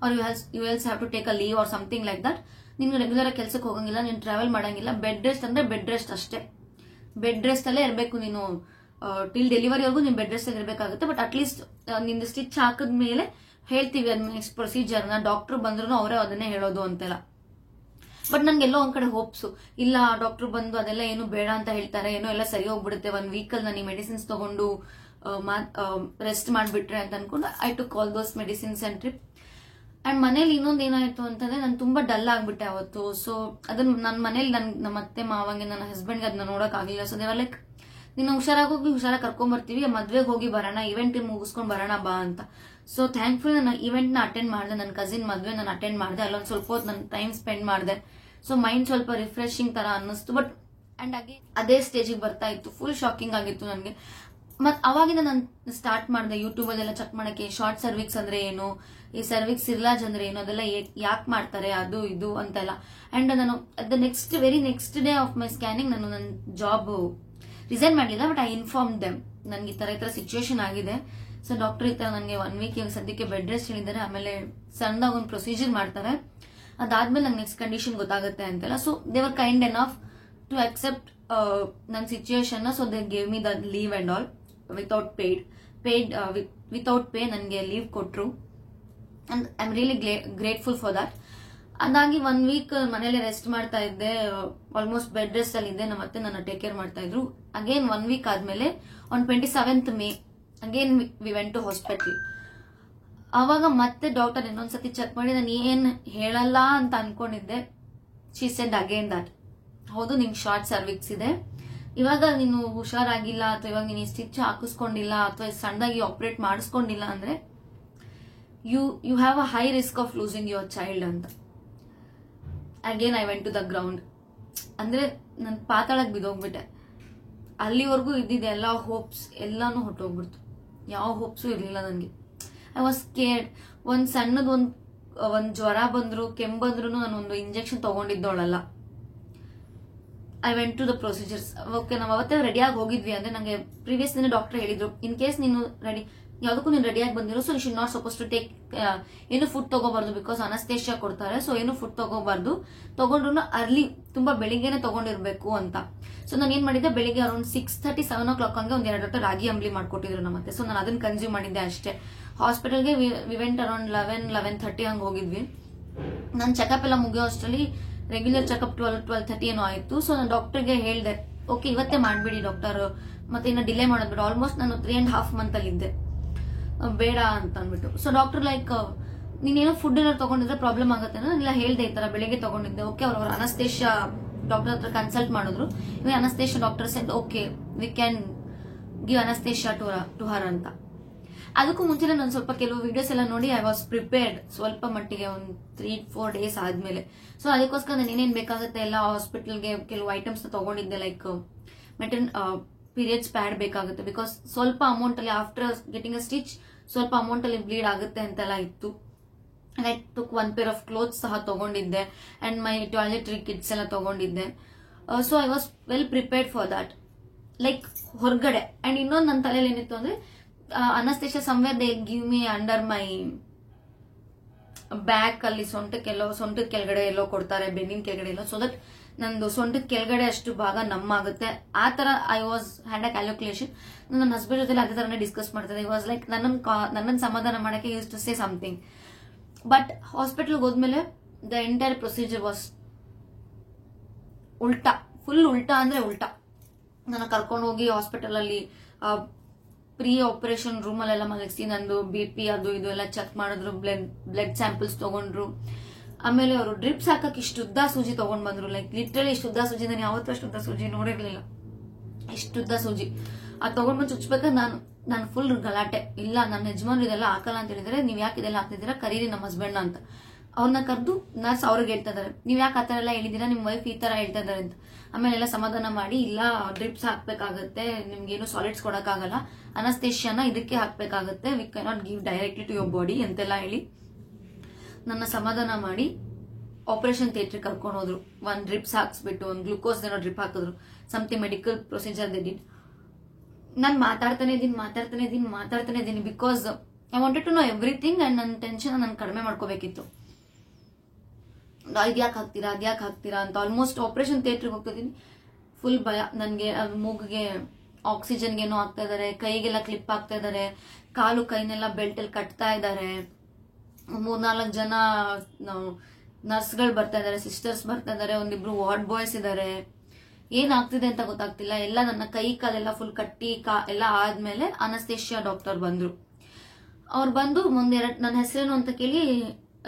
or you else have to take a leave or something like that. ನೀನು ರೆಗ್ಯುಲರ್ ಆಗಿ ಕೆಲ್ಸಕ್ಕೆ ಹೋಗಂಗಿಲ್ಲ, ನೀನು ಟ್ರಾವೆಲ್ ಮಾಡಂಗಿಲ್ಲ, ಬೆಡ್ ರೆಸ್ಟ್ ಅಂದ್ರೆ ಬೆಡ್ ರೆಸ್ಟ್ ಅಷ್ಟೇ, ಬೆಡ್ ರೆಸ್ಟ್ ಅಲ್ಲೇ ಇರಬೇಕು ನೀನು, ಟಿಲ್ ಡೆಲಿವರಿವರೆಗೂ ನೀನು ಬೆಡ್ ರೆಸ್ಟ್ ಅಲ್ಲಿ ಇರಬೇಕಾಗುತ್ತೆ. ಬಟ್ ಅಟ್ಲೀಸ್ಟ್ ನಿಂದು ಸ್ಟಿಚ್ ಹಾಕಿದ್ಮೇಲೆ ಹೇಳ್ತೀವಿ ಅದ್ ನೆಕ್ಸ್ಟ್ ಪ್ರೊಸೀಜರ್ ನ, ಡಾಕ್ಟರ್ ಬಂದ್ರು ಅವರೇ ಅದನ್ನೇ ಹೇಳೋದು ಅಂತೆಲ್ಲ. ಬಟ್ ನನ್ಗೆಲ್ಲೋ ಒಂದ್ ಕಡೆ ಹೋಪ್ಸು, ಇಲ್ಲ ಡಾಕ್ಟರ್ ಬಂದು ಅದೆಲ್ಲ ಏನು ಬೇಡ ಅಂತ ಹೇಳ್ತಾರೆ, ಏನೋ ಎಲ್ಲ ಸರಿ ಹೋಗ್ಬಿಡುತ್ತೆ 1 week ಅಲ್ಲಿ ನಾನು ಈ ಮೆಡಿಸಿನ್ಸ್ ತಗೊಂಡು ರೆಸ್ಟ್ ಮಾಡ್ಬಿಟ್ರೆ ಅಂತ ಅನ್ಕೊಂಡು I to call those medicines and trip. And ಮನೇಲಿ ಇನ್ನೊಂದು ಏನಾಯ್ತು ಅಂತಂದ್ರೆ, ನಾನು ತುಂಬಾ ಡಲ್ ಆಗ್ಬಿಟ್ಟೆ ಅವತ್ತು. ಸೊ ಅದನ್ನ ನನ್ನ ಮನೇಲಿ ನಮ್ಮ ಅತ್ತೆ ಮಾವಂಗೆ ನನ್ನ ಹಸ್ಬೆಂಡ್ಗೆ ಅದನ್ನ ನೋಡಕ್ ಆಗಿಲ್ಲ. ಸೊ ದೇವರ್ ಲೈಕ್, ನೀನು ಹುಷಾರಾಗಿ ಕರ್ಕೊಂಡ್ ಬರ್ತೀವಿ, ಮದ್ವೆಗೆ ಹೋಗಿ ಬರೋಣ, ಇವೆಂಟ್ ಮುಗಿಸ್ಕೊಂಡ್ ಬರೋಣ ಬಾ ಅಂತ. ಸೊ ಥ್ಯಾಂಕ್ಫುಲ್ ನಾನು ಇವೆಂಟ್ ನ ಅಟೆಂಡ್ ಮಾಡಿದೆ, ನನ್ನ ಕಸಿನ್ ಮದ್ವೆ ನಾನು ಅಟೆಂಡ್ ಮಾಡಿದೆ, ಅಲ್ಲೊಂದು ಸ್ವಲ್ಪ ಹೊತ್ತು ನನ್ನ ಟೈಮ್ ಸ್ಪೆಂಡ್ ಮಾಡಿದೆ. ಸೊ ಮೈಂಡ್ ಸ್ವಲ್ಪ ರಿಫ್ರೆಶಿಂಗ್ ತರ ಅನ್ನಿಸ್ತು. ಬಟ್ ಅಂಡ್ ಅದೇ ಸ್ಟೇಜಿಗೆ ಬರ್ತಾ ಇತ್ತು, ಫುಲ್ ಶಾಕಿಂಗ್ ಆಗಿತ್ತು ನನಗೆ. ಅವಾಗಿಂದ ನಾನು ಸ್ಟಾರ್ಟ್ ಮಾಡಿದೆ ಯೂಟ್ಯೂಬ್ ಅಲ್ಲೆಲ್ಲ ಚೆಕ್ ಮಾಡಕ್ಕೆ ಶಾರ್ಟ್ ಸರ್ವಿಕ್ಸ್ ಅಂದ್ರೆ ಏನು, ಈ ಸರ್ವಿಕ್ಸ್ ಇರ್ಲಾಜ್ ಅಂದ್ರೆ ಏನು, ಅದೆಲ್ಲ ಯಾಕೆ ಮಾಡ್ತಾರೆ ಅದು ಇದು ಅಂತೆಲ್ಲ. ಅಂಡ್ ನಾನು very next day of my scanning ನಾನು ನನ್ನ ಜಾಬ್ ರಿಸೈನ್ ಮಾಡಲಿಲ್ಲ, ಬಟ್ ಐ ಇನ್ಫಾರ್ಮ್ ದೆಮ್ ನನ್ಗೆ ಈ ತರ ಸಿಚುವೇಶನ್ ಆಗಿದೆ. ಸೊ ಡಾಕ್ಟರ್ ಈ ತರ ನನಗೆ 1 ವೀಕ್ ಸದ್ಯಕ್ಕೆ ಬೆಡ್ ರೆಸ್ಟ್ ಹೇಳಿದ್ದಾರೆ, ಆಮೇಲೆ ಸಣ್ಣದಾಗ ಒಂದು ಪ್ರೊಸೀಜರ್ ಮಾಡ್ತಾರೆ, ಅದಾದ್ಮೇಲೆ ನಂಗೆ ನೆಕ್ಸ್ಟ್ ಕಂಡೀಷನ್ ಗೊತ್ತಾಗುತ್ತೆ ಅಂತೆಲ್ಲ. So they were kind enough to accept ನನ್ನ situation. So they gave me the leave and all without pay ನನಗೆ ಲೀವ್ ಕೊಟ್ರು. And I am really grateful for that. ಅದಾಗಿ 1 ವೀಕ್ ಮನೇಲಿ ರೆಸ್ಟ್ ಮಾಡ್ತಾ ಇದ್ದೆ, ಆಲ್ಮೋಸ್ಟ್ ಬೆಡ್ ರೆಸ್ಟ್ ಅಲ್ಲಿ ಇದ್ದೆ. ಮತ್ತೆ ನನ್ನ ಟೇಕ್ ಕೇರ್ ಮಾಡ್ತಾ ಇದ್ರು. ಅಗೇನ್ 1 ವೀಕ್ ಆದ್ಮೇಲೆ on 27th May again we went to hospital. ಅವಾಗ ಮತ್ತೆ ಡಾಕ್ಟರ್ ಇನ್ನೊಂದ್ಸತಿ ಚೆಕ್ ಮಾಡಿ ನಾನು ಏನ್ ಹೇಳಲ್ಲ ಅಂತ ಅನ್ಕೊಂಡಿದ್ದೆ. ಶಿ ಸೆಡ್ ಅಗೇನ್ ದಟ್ ಹೌದು ನಿಂಗೆ ಶಾರ್ಟ್ ಸರ್ವಿಕ್ಸ್ ಇದೆ, ಇವಾಗ ನೀನು ಹುಷಾರಾಗಿಲ್ಲ ಅಥವಾ ಇವಾಗ ನೀನು ಸ್ಟಿಚ್ ಹಾಕಿಸ್ಕೊಂಡಿಲ್ಲ ಅಥವಾ ಸಣ್ಣದಾಗಿ ಆಪರೇಟ್ ಮಾಡಿಸ್ಕೊಂಡಿಲ್ಲ ಅಂದ್ರೆ you have a high risk of losing your child ಅಂತ. Again I went to the ground. ಅಂದ್ರೆ ನನ್ ಪಾತಾಳಕ್ಕೆ ಬಿದ್ದೋಗ್ಬಿಟ್ಟೆ. ಅಲ್ಲಿವರೆಗೂ ಇದ್ದಿದ್ದ ಎಲ್ಲ ಹೋಪ್ಸ್ ಎಲ್ಲಾನು ಹೊಟ್ಟೋಗ್ಬಿಡ್ತು. ಯಾವ ಹೋಪ್ಸು ಇರ್ಲಿಲ್ಲ ನನಗೆ. I was scared. ಒಂದ್ ಸಣ್ಣದ್ ಒಂದ್ ಜ್ವರ ಬಂದ್ರು ಕೆಮ್ಮು ಬಂದ್ರು ನಾನು ಒಂದು ಇಂಜೆಕ್ಷನ್ ತಗೊಂಡಿದ್ದೋಳಲ್ಲ. I went to the procedures. Okay, ನಾವು ಅವತ್ತೇ ರೆಡಿಯಾಗಿ ಹೋಗಿದ್ವಿ. ಅಂದ್ರೆ ನಂಗೆ ಪ್ರೀವಿಯಸ್ ದಿನ ಡಾಕ್ಟರ್ ಹೇಳಿದ್ರು, ಇನ್ ಕೇಸ್ ನೀನು ಯಾವ್ದಕ್ಕೂ ನೀನು ರೆಡಿಯಾಗಿ ಬಂದಿರೋ, so you should not suppose to take ಏನು ಫುಡ್ ತಗೋಬಾರ್ದು, ಬಿಕಾಸ್ ಅನಸ್ತೇಷಿಯಾ ಕೊಡ್ತಾರೆ. ಸೊ ಏನು ಫುಡ್ ತಗೋಬಾರ್ದು, ತಗೊಂಡ್ರು ಅರ್ಲಿ ತುಂಬಾ ಬೆಳಿಗ್ಗೆನೆ ತಗೊಂಡಿರ್ಬೇಕು ಅಂತ. ಸೊ ನಾನು ಏನ್ ಮಾಡಿದ್ದೆ, ಬೆಳಿಗ್ಗೆ ಅರೌಂಡ್ 6:30 7 o'clock ಹಂಗೆ ಒಂದ್ 2 ಲೋಟ ರಾಗಿ ಅಂಬ್ಲಿ ಮಾಡ್ಕೊಟ್ಟಿದ್ರು ನಮ್ಮತ್ತೆ. ಸೊ ನಾನು ಅದನ್ನ ಕನ್ಸ್ಯೂಮ್ ಮಾಡಿದ್ದೆ ಅಷ್ಟೇ. ಹಾಸ್ಪಿಟಲ್ಗೆ ವಿವೆಂಟ್ ಅರೌಂಡ್ 11:30 ಹಂಗೆ ಹೋಗಿದ್ವಿ. ನನ್ನ ಚೆಕಪ್ ಎಲ್ಲ ಮುಗಿಯೋ ಅಷ್ಟರಲ್ಲಿ ರೆಗ್ಯುಲರ್ ಚೆಕಪ್ 12:30 ಏನೋ ಆಯ್ತು. ಸೊ ನಾನು ಡಾಕ್ಟರ್ಗೆ ಹೇಳ್ದೆ, ಓಕೆ ಇವತ್ತೇ ಮಾಡ್ಬಿಡಿ ಡಾಕ್ಟರ್, ಮತ್ತೆ ಇನ್ನ ಡಿಲೇ ಮಾಡೋದ್ಬಿಟ್ಟು. ಆಲ್ಮೋಸ್ಟ್ ನಾನು 3.5 month ಅಲ್ಲಿ ಇದ್ದೆ, ಬೇಡ ಅಂತ ಅಂದ್ಬಿಟ್ಟು. ಸೊ ಡಾಕ್ಟರ್ ಲೈಕ್ ನೀನೇನೋ ಫುಡ್ ಏನಾದ್ರು ತಗೊಂಡಿದ್ರೆ ಪ್ರಾಬ್ಲಮ್ ಆಗುತ್ತೆ ನಾನೆಲ್ಲ ಹೇಳ್ದೆ, ಈ ತರ ಬೆಳಿಗ್ಗೆ ತಗೊಂಡಿದ್ದೆ. ಓಕೆ, ಅವ್ರ ಅನಸ್ತೇಷಿಯಾ ಡಾಕ್ಟರ್ ಹತ್ರ ಕನ್ಸಲ್ಟ್ ಮಾಡಿದ್ರು. ಇವಾಗ anaesthesia doctor said okay we can give anaesthesia to her ಅಂತ. ಅದಕ್ಕೂ ಮುಂಚೆ ನಾನು ಸ್ವಲ್ಪ ಕೆಲವು ವಿಡಿಯೋಸ್ ಎಲ್ಲ ನೋಡಿ ಐ ವಾಸ್ ಪ್ರಿಪೇರ್ಡ್ ಸ್ವಲ್ಪ ಮಟ್ಟಿಗೆ ಒಂದು 3-4 days ಆದ್ಮೇಲೆ. ಸೊ ಅದಕ್ಕೋಸ್ಕರ ನಾನು ಏನೇನ್ ಬೇಕಾಗುತ್ತೆ ಎಲ್ಲ ಹಾಸ್ಪಿಟಲ್ಗೆ ಕೆಲವು ಐಟಮ್ಸ್ ತಗೊಂಡಿದ್ದೆ. ಲೈಕ್ ಪೀರಿಯಡ್ಸ್ ಪ್ಯಾಡ್ ಬೇಕಾಗುತ್ತೆ, ಬಿಕಾಸ್ ಸ್ವಲ್ಪ ಅಮೌಂಟ್ ಅಲ್ಲಿ ಆಫ್ಟರ್ ಗೆಟಿಂಗ್ ಅ ಸ್ಟಿಚ್ ಸ್ವಲ್ಪ ಅಮೌಂಟ್ ಅಲ್ಲಿ ಬ್ಲೀಡ್ ಆಗುತ್ತೆ ಅಂತೆಲ್ಲ ಇತ್ತು. I took 1 pair of clothes ಸಹ ತಗೊಂಡಿದ್ದೆ, ಅಂಡ್ ಮೈ ಟಾಯ್ಲೆಟರಿ ಕಿಟ್ಸ್ ಎಲ್ಲ ತಗೊಂಡಿದ್ದೆ. So I was well prepared for that. Like ಹೊರಗಡೆ. ಅಂಡ್ ಇನ್ನೊಂದು ನನ್ನ ತಲೆಯಲ್ಲಿ ಏನಿತ್ತು ಅಂದ್ರೆ, anaesthesia somewhere they give me under my back ಅಲ್ಲಿ ಸೊಂಟದ ಕೆಳಗಡೆ ಎಲ್ಲೋ ಕೊಡ್ತಾರೆ, ಬೆನ್ನಿನ ಕೆಳಗಡೆ ಎಲ್ಲೋ, ಸೊ ದಟ್ ನಂದು ಸೊಂಟದ ಕೆಳಗಡೆ ಅಷ್ಟು ಭಾಗ ನಮ್ಮಾಗುತ್ತೆ. ಆ ತರ I was hand a calculation. ನನ್ನ ಹಸ್ಬೆಂಡ್ ಜೊತೆ ಅದೇ ತರನೇ ಡಿಸ್ಕಸ್ ಮಾಡ್ತಿದ್ದೆ. ಐ ವಾಸ್ ಲೈಕ್ ನನ್ನನ್ನು ಸಮಾಧಾನ ಮಾಡಕ್ಕೆ use to say something. But ಹಾಸ್ಪಿಟಲ್ಗೆ ಹೋದ್ಮೇಲೆ ದ ಎಂಟೈರ್ ಪ್ರೊಸೀಜರ್ ವಾಸ್ ಉಲ್ಟಾ, ಫುಲ್ ಉಲ್ಟಾ ಅಂದ್ರೆ ಉಲ್ಟಾ. ನನ್ನ ಕರ್ಕೊಂಡು ಹೋಗಿ ಹಾಸ್ಪಿಟಲ್ ಅಲ್ಲಿ ಪ್ರೀ ಆಪರೇಷನ್ ರೂಮ್ ಅಲ್ಲೆಲ್ಲ ಮಲಗಿಸಿ ನಂದು BP ಅದು ಇದು ಎಲ್ಲ ಚೆಕ್ ಮಾಡಿದ್ರು, ಬ್ಲಡ್ ಸ್ಯಾಂಪಲ್ಸ್ ತಗೊಂಡ್ರು. ಆಮೇಲೆ ಅವರು ಡ್ರಿಪ್ಸ್ ಹಾಕಕ್ ಇಷ್ಟುದ್ದ ಸೂಜಿ ತಗೊಂಡ್ ಬಂದ್ರು. ಲೈಕ್ ಲಿಟ್ರಲಿ ಇಷ್ಟುದ್ದ ಸೂಜಿ, ನಾನು ಯಾವತ್ತೂ ಅಷ್ಟುದ್ದ ಸೂಜಿ ನೋಡಿರ್ಲಿಲ್ಲ. ಇಷ್ಟುದ್ದ ಸೂಜಿ ಅದು ತಗೊಂಡ್ಬಂದು ಚುಚ್ಬೇಕಾದ್ರೆ ನಾನು ಫುಲ್ ಗಲಾಟೆ. ಇಲ್ಲ ನನ್ನ ಯಜಮಾನ್ರು ಇದೆಲ್ಲ ಹಾಕಲ್ಲ ಅಂತ ಹೇಳಿದ್ರೆ, ನೀವ್ ಯಾಕೆ ಇದೆಲ್ಲ ಹಾಕ್ತಿದ್ದೀರಾ, ಕರೀರಿ ನಮ್ಮ ಹಸ್ಬೆಂಡ್ ಅಂತ. ಅವ್ರನ್ನ ಕರೆದು ನರ್ಸ್ ಅವ್ರಿಗೆ ಹೇಳ್ತಾ ಇದಾರೆ, ನೀವ್ ಯಾಕೆ ಆ ತರ ಎಲ್ಲ ಹೇಳಿದೀರಾ, ನಿಮ್ ವೈಫ್ ಈ ತರ ಹೇಳ್ತಾ ಇದಾರೆ ಅಂತ. ಆಮೇಲೆ ಎಲ್ಲ ಸಮಾಧಾನ ಮಾಡಿ, ಇಲ್ಲ ಡ್ರಿಪ್ಸ್ ಹಾಕ್ಬೇಕಾಗತ್ತೆ, ನಿಮ್ಗೇನು ಸಾಲಿಡ್ಸ್ ಕೊಡಕ್ಕಾಗಲ್ಲ, ಅನಸ್ತೇಷಿಯಾನ ಇದಕ್ಕೆ ಹಾಕ್ಬೇಕಾಗತ್ತೆ, we cannot give directly to your body ಅಂತೆಲ್ಲ ಹೇಳಿ ನನ್ನ ಸಮಾಧಾನ ಮಾಡಿ ಆಪರೇಷನ್ ಥಿಯೇಟರ್ ಕರ್ಕೊಂಡು ಹೋದ್ರು. 1 ಡ್ರಿಪ್ಸ್ ಹಾಕ್ಸ್ಬಿಟ್ಟು ಒಂದು ಗ್ಲೂಕೋಸ್ ಏನೋ ಡ್ರಿಪ್ ಹಾಕಿದ್ರು, something medical procedure they did. ನಾನು ಮಾತಾಡ್ತಾನೆ ಇದೀನಿ because I wanted to know everything. And ನನ್ನ ಟೆನ್ಷನ್ ನಾನು ಕಡಿಮೆ ಮಾಡ್ಕೋಬೇಕಿತ್ತು. ಇದ್ಯಾಕೆ ಹಾಕ್ತೀರಾ ಅಂತ. ಆಲ್ಮೋಸ್ಟ್ ಆಪರೇಷನ್ ಥಿಯೇಟರ್ಗೆ ಹೋಗ್ತಿದ್ದೀನಿ, ಫುಲ್ ಭಯ ನನ್ಗೆ. ಮೂಗಿಗೆ ಆಕ್ಸಿಜನ್ಗೇನೋ ಹಾಕ್ತಾ ಇದಾರೆ, ಕೈಗೆಲ್ಲ ಕ್ಲಿಪ್ ಹಾಕ್ತಾ ಇದಾರೆ, ಕಾಲು ಕೈನೆಲ್ಲ ಬೆಲ್ಟ್ ಅಲ್ಲಿ ಕಟ್ತಾ ಇದಾರೆ. 3-4 ಜನ ನರ್ಸ್ಗಳು ಬರ್ತಾ ಇದಾರೆ, ಸಿಸ್ಟರ್ಸ್ ಬರ್ತಾ ಇದಾರೆ, ಒಂದಿಬ್ರು ವಾರ್ಡ್ ಬಾಯ್ಸ್ ಇದಾರೆ. ಏನ್ ಆಗ್ತಿದೆ ಅಂತ ಗೊತ್ತಾಗ್ತಿಲ್ಲ. ಎಲ್ಲ ನನ್ನ ಕೈ ಕಾಲೆಲ್ಲ ಫುಲ್ ಕಟ್ಟಿ ಎಲ್ಲ ಆದ್ಮೇಲೆ ಅನಸ್ತೇಷಿಯಾ ಡಾಕ್ಟರ್ ಬಂದ್ರು. ಅವ್ರು ಬಂದು ನನ್ನ ಹೆಸರೇನು ಅಂತ ಕೇಳಿ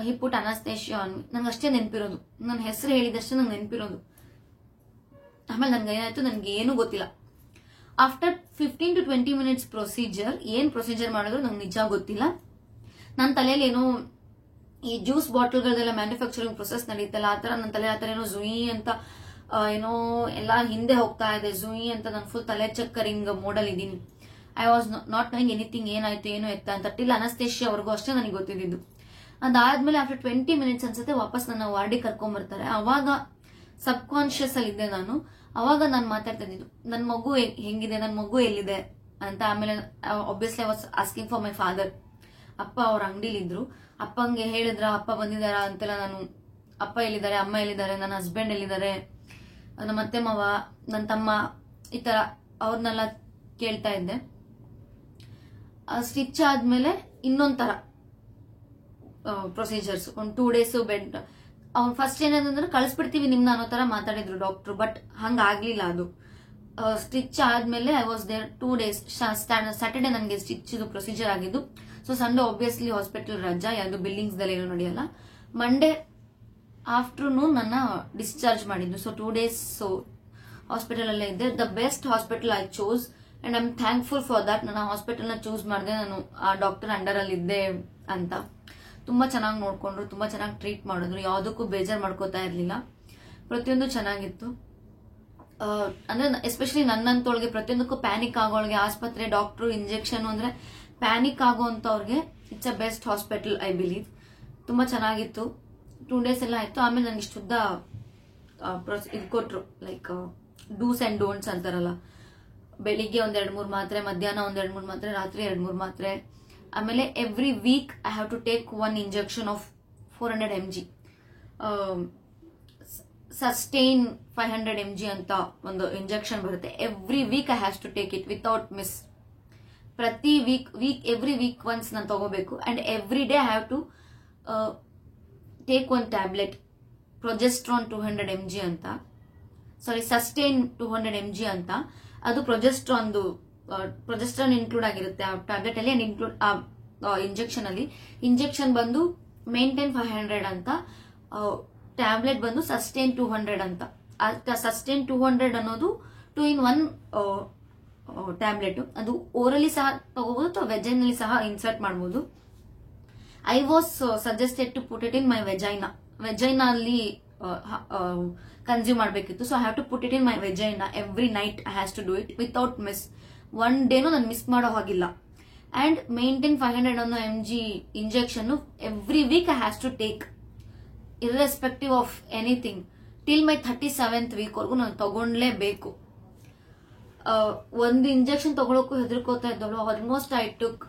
ಹಿ ಪುಟ್ ಅನಸ್ತೇಷಿಯಾ ನಂಗೆ ಅಷ್ಟೇ ನೆನಪಿರೋದು. ನನ್ನ ಹೆಸರು ಹೇಳಿದಷ್ಟೇ ನಂಗೆ ನೆನಪಿರೋದು. ಆಮೇಲೆ ನನ್ಗೆ ಏನಾಯ್ತು ನನ್ಗೆ ಏನೂ ಗೊತ್ತಿಲ್ಲ. ಆಫ್ಟರ್ 15 to 20 minutes ಪ್ರೊಸೀಜರ್, ಏನ್ ಪ್ರೊಸೀಜರ್ ಮಾಡಿದ್ರು ನಂಗೆ ನಿಜ ಗೊತ್ತಿಲ್ಲ. ನನ್ನ ತಲೆಯಲ್ಲಿ ಏನೋ ಈ ಜ್ಯೂಸ್ ಬಾಟಲ್ಗಳದೆಲ್ಲ ಮ್ಯಾನುಫ್ಯಾಕ್ಚರಿಂಗ್ ಪ್ರೊಸೆಸ್ ನಡೀತಲ್ಲ, ಆ ತರ ನನ್ನ ತಲೆ ಆ ತರ ಏನೋ ಜುಯಿ ಅಂತ ಏನೋ ಎಲ್ಲ ಹಿಂದೆ ಹೋಗ್ತಾ ಇದೆ. ಜುಯಿ ಅಂತ ನಾನು ಫುಲ್ ತಲೆ ಚಕ್ಕರಿಂಗ್ ಮೋಡಲ್ ಇದ್ದೀನಿ. I was not knowing anything, ಏನಾಯ್ತು ಏನು ಎತ್ತ ಅಂತ. ಟಿಲ್ ಅನಸ್ತೇಶಿಯಾ ಅವ್ರಿಗೂ ಅಷ್ಟೇ ನನಗೆ ಗೊತ್ತಿದ್ದು. ಅದಾದ್ಮೇಲೆ ಆಫ್ಟರ್ 20 ಮಿನಿಟ್ಸ್ ಅನ್ಸುತ್ತೆ ವಾಪಸ್ ನನ್ನ ವಾರ್ಡಿಗೆ ಕರ್ಕೊಂಡ್ಬರ್ತಾರೆ. ಅವಾಗ ಸಬ್ ಕಾನ್ಶಿಯಸ್ ಅಲ್ಲಿ ಇದ್ದೆ ನಾನು. ಅವಾಗ ನಾನು ಮಾತಾಡ್ತಾ ಇದ್ದಿದ್ದು ನನ್ನ ಮಗು ಹೆಂಗಿದೆ, ನನ್ನ ಮಗು ಎಲ್ಲಿದೆ ಅಂತ. ಆಮೇಲೆ obviously I was asking for my father. ಅಪ್ಪ ಅವ್ರ ಅಂಗಡಿಲಿದ್ರು. ಅಪ್ಪಂಗೆ ಹೇಳಿದ್ರ ಅಪ್ಪ ಬಂದಿದಾರ ಅಂತೆಲ್ಲ ನಾನು, ಅಪ್ಪ ಎಲ್ಲಿದ್ದಾರೆ, ಅಮ್ಮ ಎಲ್ಲಿದ್ದಾರೆ, ನನ್ನ ಹಸ್ಬೆಂಡ್ ಎಲ್ಲಿದ್ದಾರೆ, ನಮ್ಮ ಅತ್ತೆ ಮಾವ, ನನ್ನ ತಮ್ಮ, ಈ ತರ ಅವ್ರನ್ನೆಲ್ಲ ಕೇಳ್ತಾ ಇದ್ದೆ. ಸ್ಟಿಚ್ ಆದ್ಮೇಲೆ ಇನ್ನೊಂದ್ ತರ ಪ್ರೊಸೀಜರ್ಸ್, ಒಂದು 2 days ಬೆಡ್. ಅವ್ನು ಫಸ್ಟ್ ಏನಂದ್ರೆ ಕಳಿಸ್ಬಿಡ್ತೀವಿ ನಿಮ್ನ ಅನ್ನೋ ತರ ಮಾತಾಡಿದ್ರು ಡಾಕ್ಟರ್. ಬಟ್ ಹಂಗ ಆಗ್ಲಿಲ್ಲ ಅದು. ಸ್ಟಿಚ್ ಆದ್ಮೇಲೆ I was there 2 days. Saturday ನನಗೆ ಸ್ಟಿಚ್ ಪ್ರೊಸೀಜರ್ ಆಗಿದ್ದು. ಸೊ ಸಂಡೇ ಆಬ್ವಿಯಸ್ಲಿ ಹಾಸ್ಪಿಟಲ್ ರಜಾ, ಯಾವುದು ಬಿಲ್ಡಿಂಗ್ಸ್ ದಲ್ಲಿ ಏನೂ ನಡೆಯಲ್ಲ. ಮಂಡೇ ಆಫ್ಟರ್ನೂನ್ ನನ್ನ ಡಿಸ್ಚಾರ್ಜ್ ಮಾಡಿದ್ದು. ಸೊ 2 days ಹಾಸ್ಪಿಟಲ್ ಅಲ್ಲೇ ಇದ್ದೆ. The best hospital I choose and I am thankful for that. ನನ್ನ ಹಾಸ್ಪಿಟಲ್ ನ ಚೂಸ್ ಮಾಡಿದೆ ನಾನು ಆ ಡಾಕ್ಟರ್ ಅಂಡರ್ ಅಲ್ಲಿ ಇದ್ದೆ ಅಂತ. ತುಂಬಾ ಚೆನ್ನಾಗಿ ನೋಡ್ಕೊಂಡ್ರು, ತುಂಬಾ ಚೆನ್ನಾಗಿ ಟ್ರೀಟ್ ಮಾಡಿದ್ರು, ಯಾವುದಕ್ಕೂ ಬೇಜಾರ್ ಮಾಡ್ಕೋತಾ ಇರ್ಲಿಲ್ಲ. ಪ್ರತಿಯೊಂದು ಚೆನ್ನಾಗಿತ್ತು. ಅಂದ್ರೆ ಎಸ್ಪೆಷಲಿ ನನ್ನಂತೊಳಗೆ ಪ್ರತಿಯೊಂದಕ್ಕೂ ಪ್ಯಾನಿಕ್ ಆಗೋಳ್ಗೆ ಆಸ್ಪತ್ರೆ, ಡಾಕ್ಟರ್, ಇಂಜೆಕ್ಷನ್ ಅಂದ್ರೆ ಪ್ಯಾನಿಕ್ ಆಗೋಂತವ್ರಿಗೆ it's a best hospital I believe. ತುಂಬಾ ಚೆನ್ನಾಗಿತ್ತು. 2 days ಎಲ್ಲ ಆಯ್ತು. ಆಮೇಲೆ ನನಗೆ ಇಷ್ಟುದ್ದ ಇದು ಕೊಟ್ರು, ಲೈಕ್ ಡೂಸ್ ಅಂಡ್ ಡೋಂಟ್ಸ್ ಅಂತಾರಲ್ಲ. ಬೆಳಿಗ್ಗೆ 1-2-3 ಮಾತ್ರೆ, ಮಧ್ಯಾಹ್ನ 1-2-3 ಮಾತ್ರೆ, ರಾತ್ರಿ 2-3 ಮಾತ್ರೆ. ಆಮೇಲೆ every week I have to take 1 injection of 400 mg. Sustain 500 mg ಅಂತ ಒಂದು ಇಂಜೆಕ್ಷನ್ ಬರುತ್ತೆ. Every week I have to take it without miss. ಪ್ರತಿ ಎವ್ರಿ ವೀಕ್ ಒನ್ಸ್ ನಾನು ತಗೋಬೇಕು. And every day I have to take 1 tablet progesterone 200 mg ಅಂತ. ಸಾರಿ, sustain 200 mg ಅಂತ. ಅದು progesterone include ಆಗಿರುತ್ತೆ ಆ ಟ್ಯಾಬ್ಲೆಟ್ ಅಲ್ಲಿ ಅಂಡ್ ಇನ್ಕ್ಲೂಡ್ ಇಂಜೆಕ್ಷನ್ ಅಲ್ಲಿ. ಇಂಜೆಕ್ಷನ್ ಬಂದು ಮೇಂಟೈನ್ 500 ಅಂತ, ಟ್ಯಾಬ್ಲೆಟ್ ಬಂದು ಸಸ್ಟೈನ್ 200 ಅಂತ. ಸಸ್ಟೈನ್ 200 ಅನ್ನೋದು 2 in 1 ಟ್ಯಾಬ್ಲೆಟ್. ಅದು ಓರಲಿ ಸಹ ತಗೋಬಹುದು ಅಥವಾ ವೆಜೈನಲ್ಲಿ ಸಹ ಇನ್ಸರ್ಟ್ ಮಾಡಬಹುದು. I was suggested to put it in my vagina ಅಲ್ಲಿ ಕನ್ಸ್ಯೂಮ್ ಮಾಡಬೇಕಿತ್ತು. So I have to put it in my vagina every night. I has to do it without miss. 1 ಡೇನು ನಾನು ಮಿಸ್ ಮಾಡೋ ಹಾಗಿಲ್ಲ. And maintain 500 mg injection every week I has to take, irrespective of anything. Till my 37th week ವರೆಗೂ ನಾನು ತಗೊಂಡ್ಲೇಬೇಕು. ಒಂದು injection ತಗೊಳಕ್ಕೂ ಹೆದರ್ಕೋತಾ ಇದ್ದಳು. Almost I took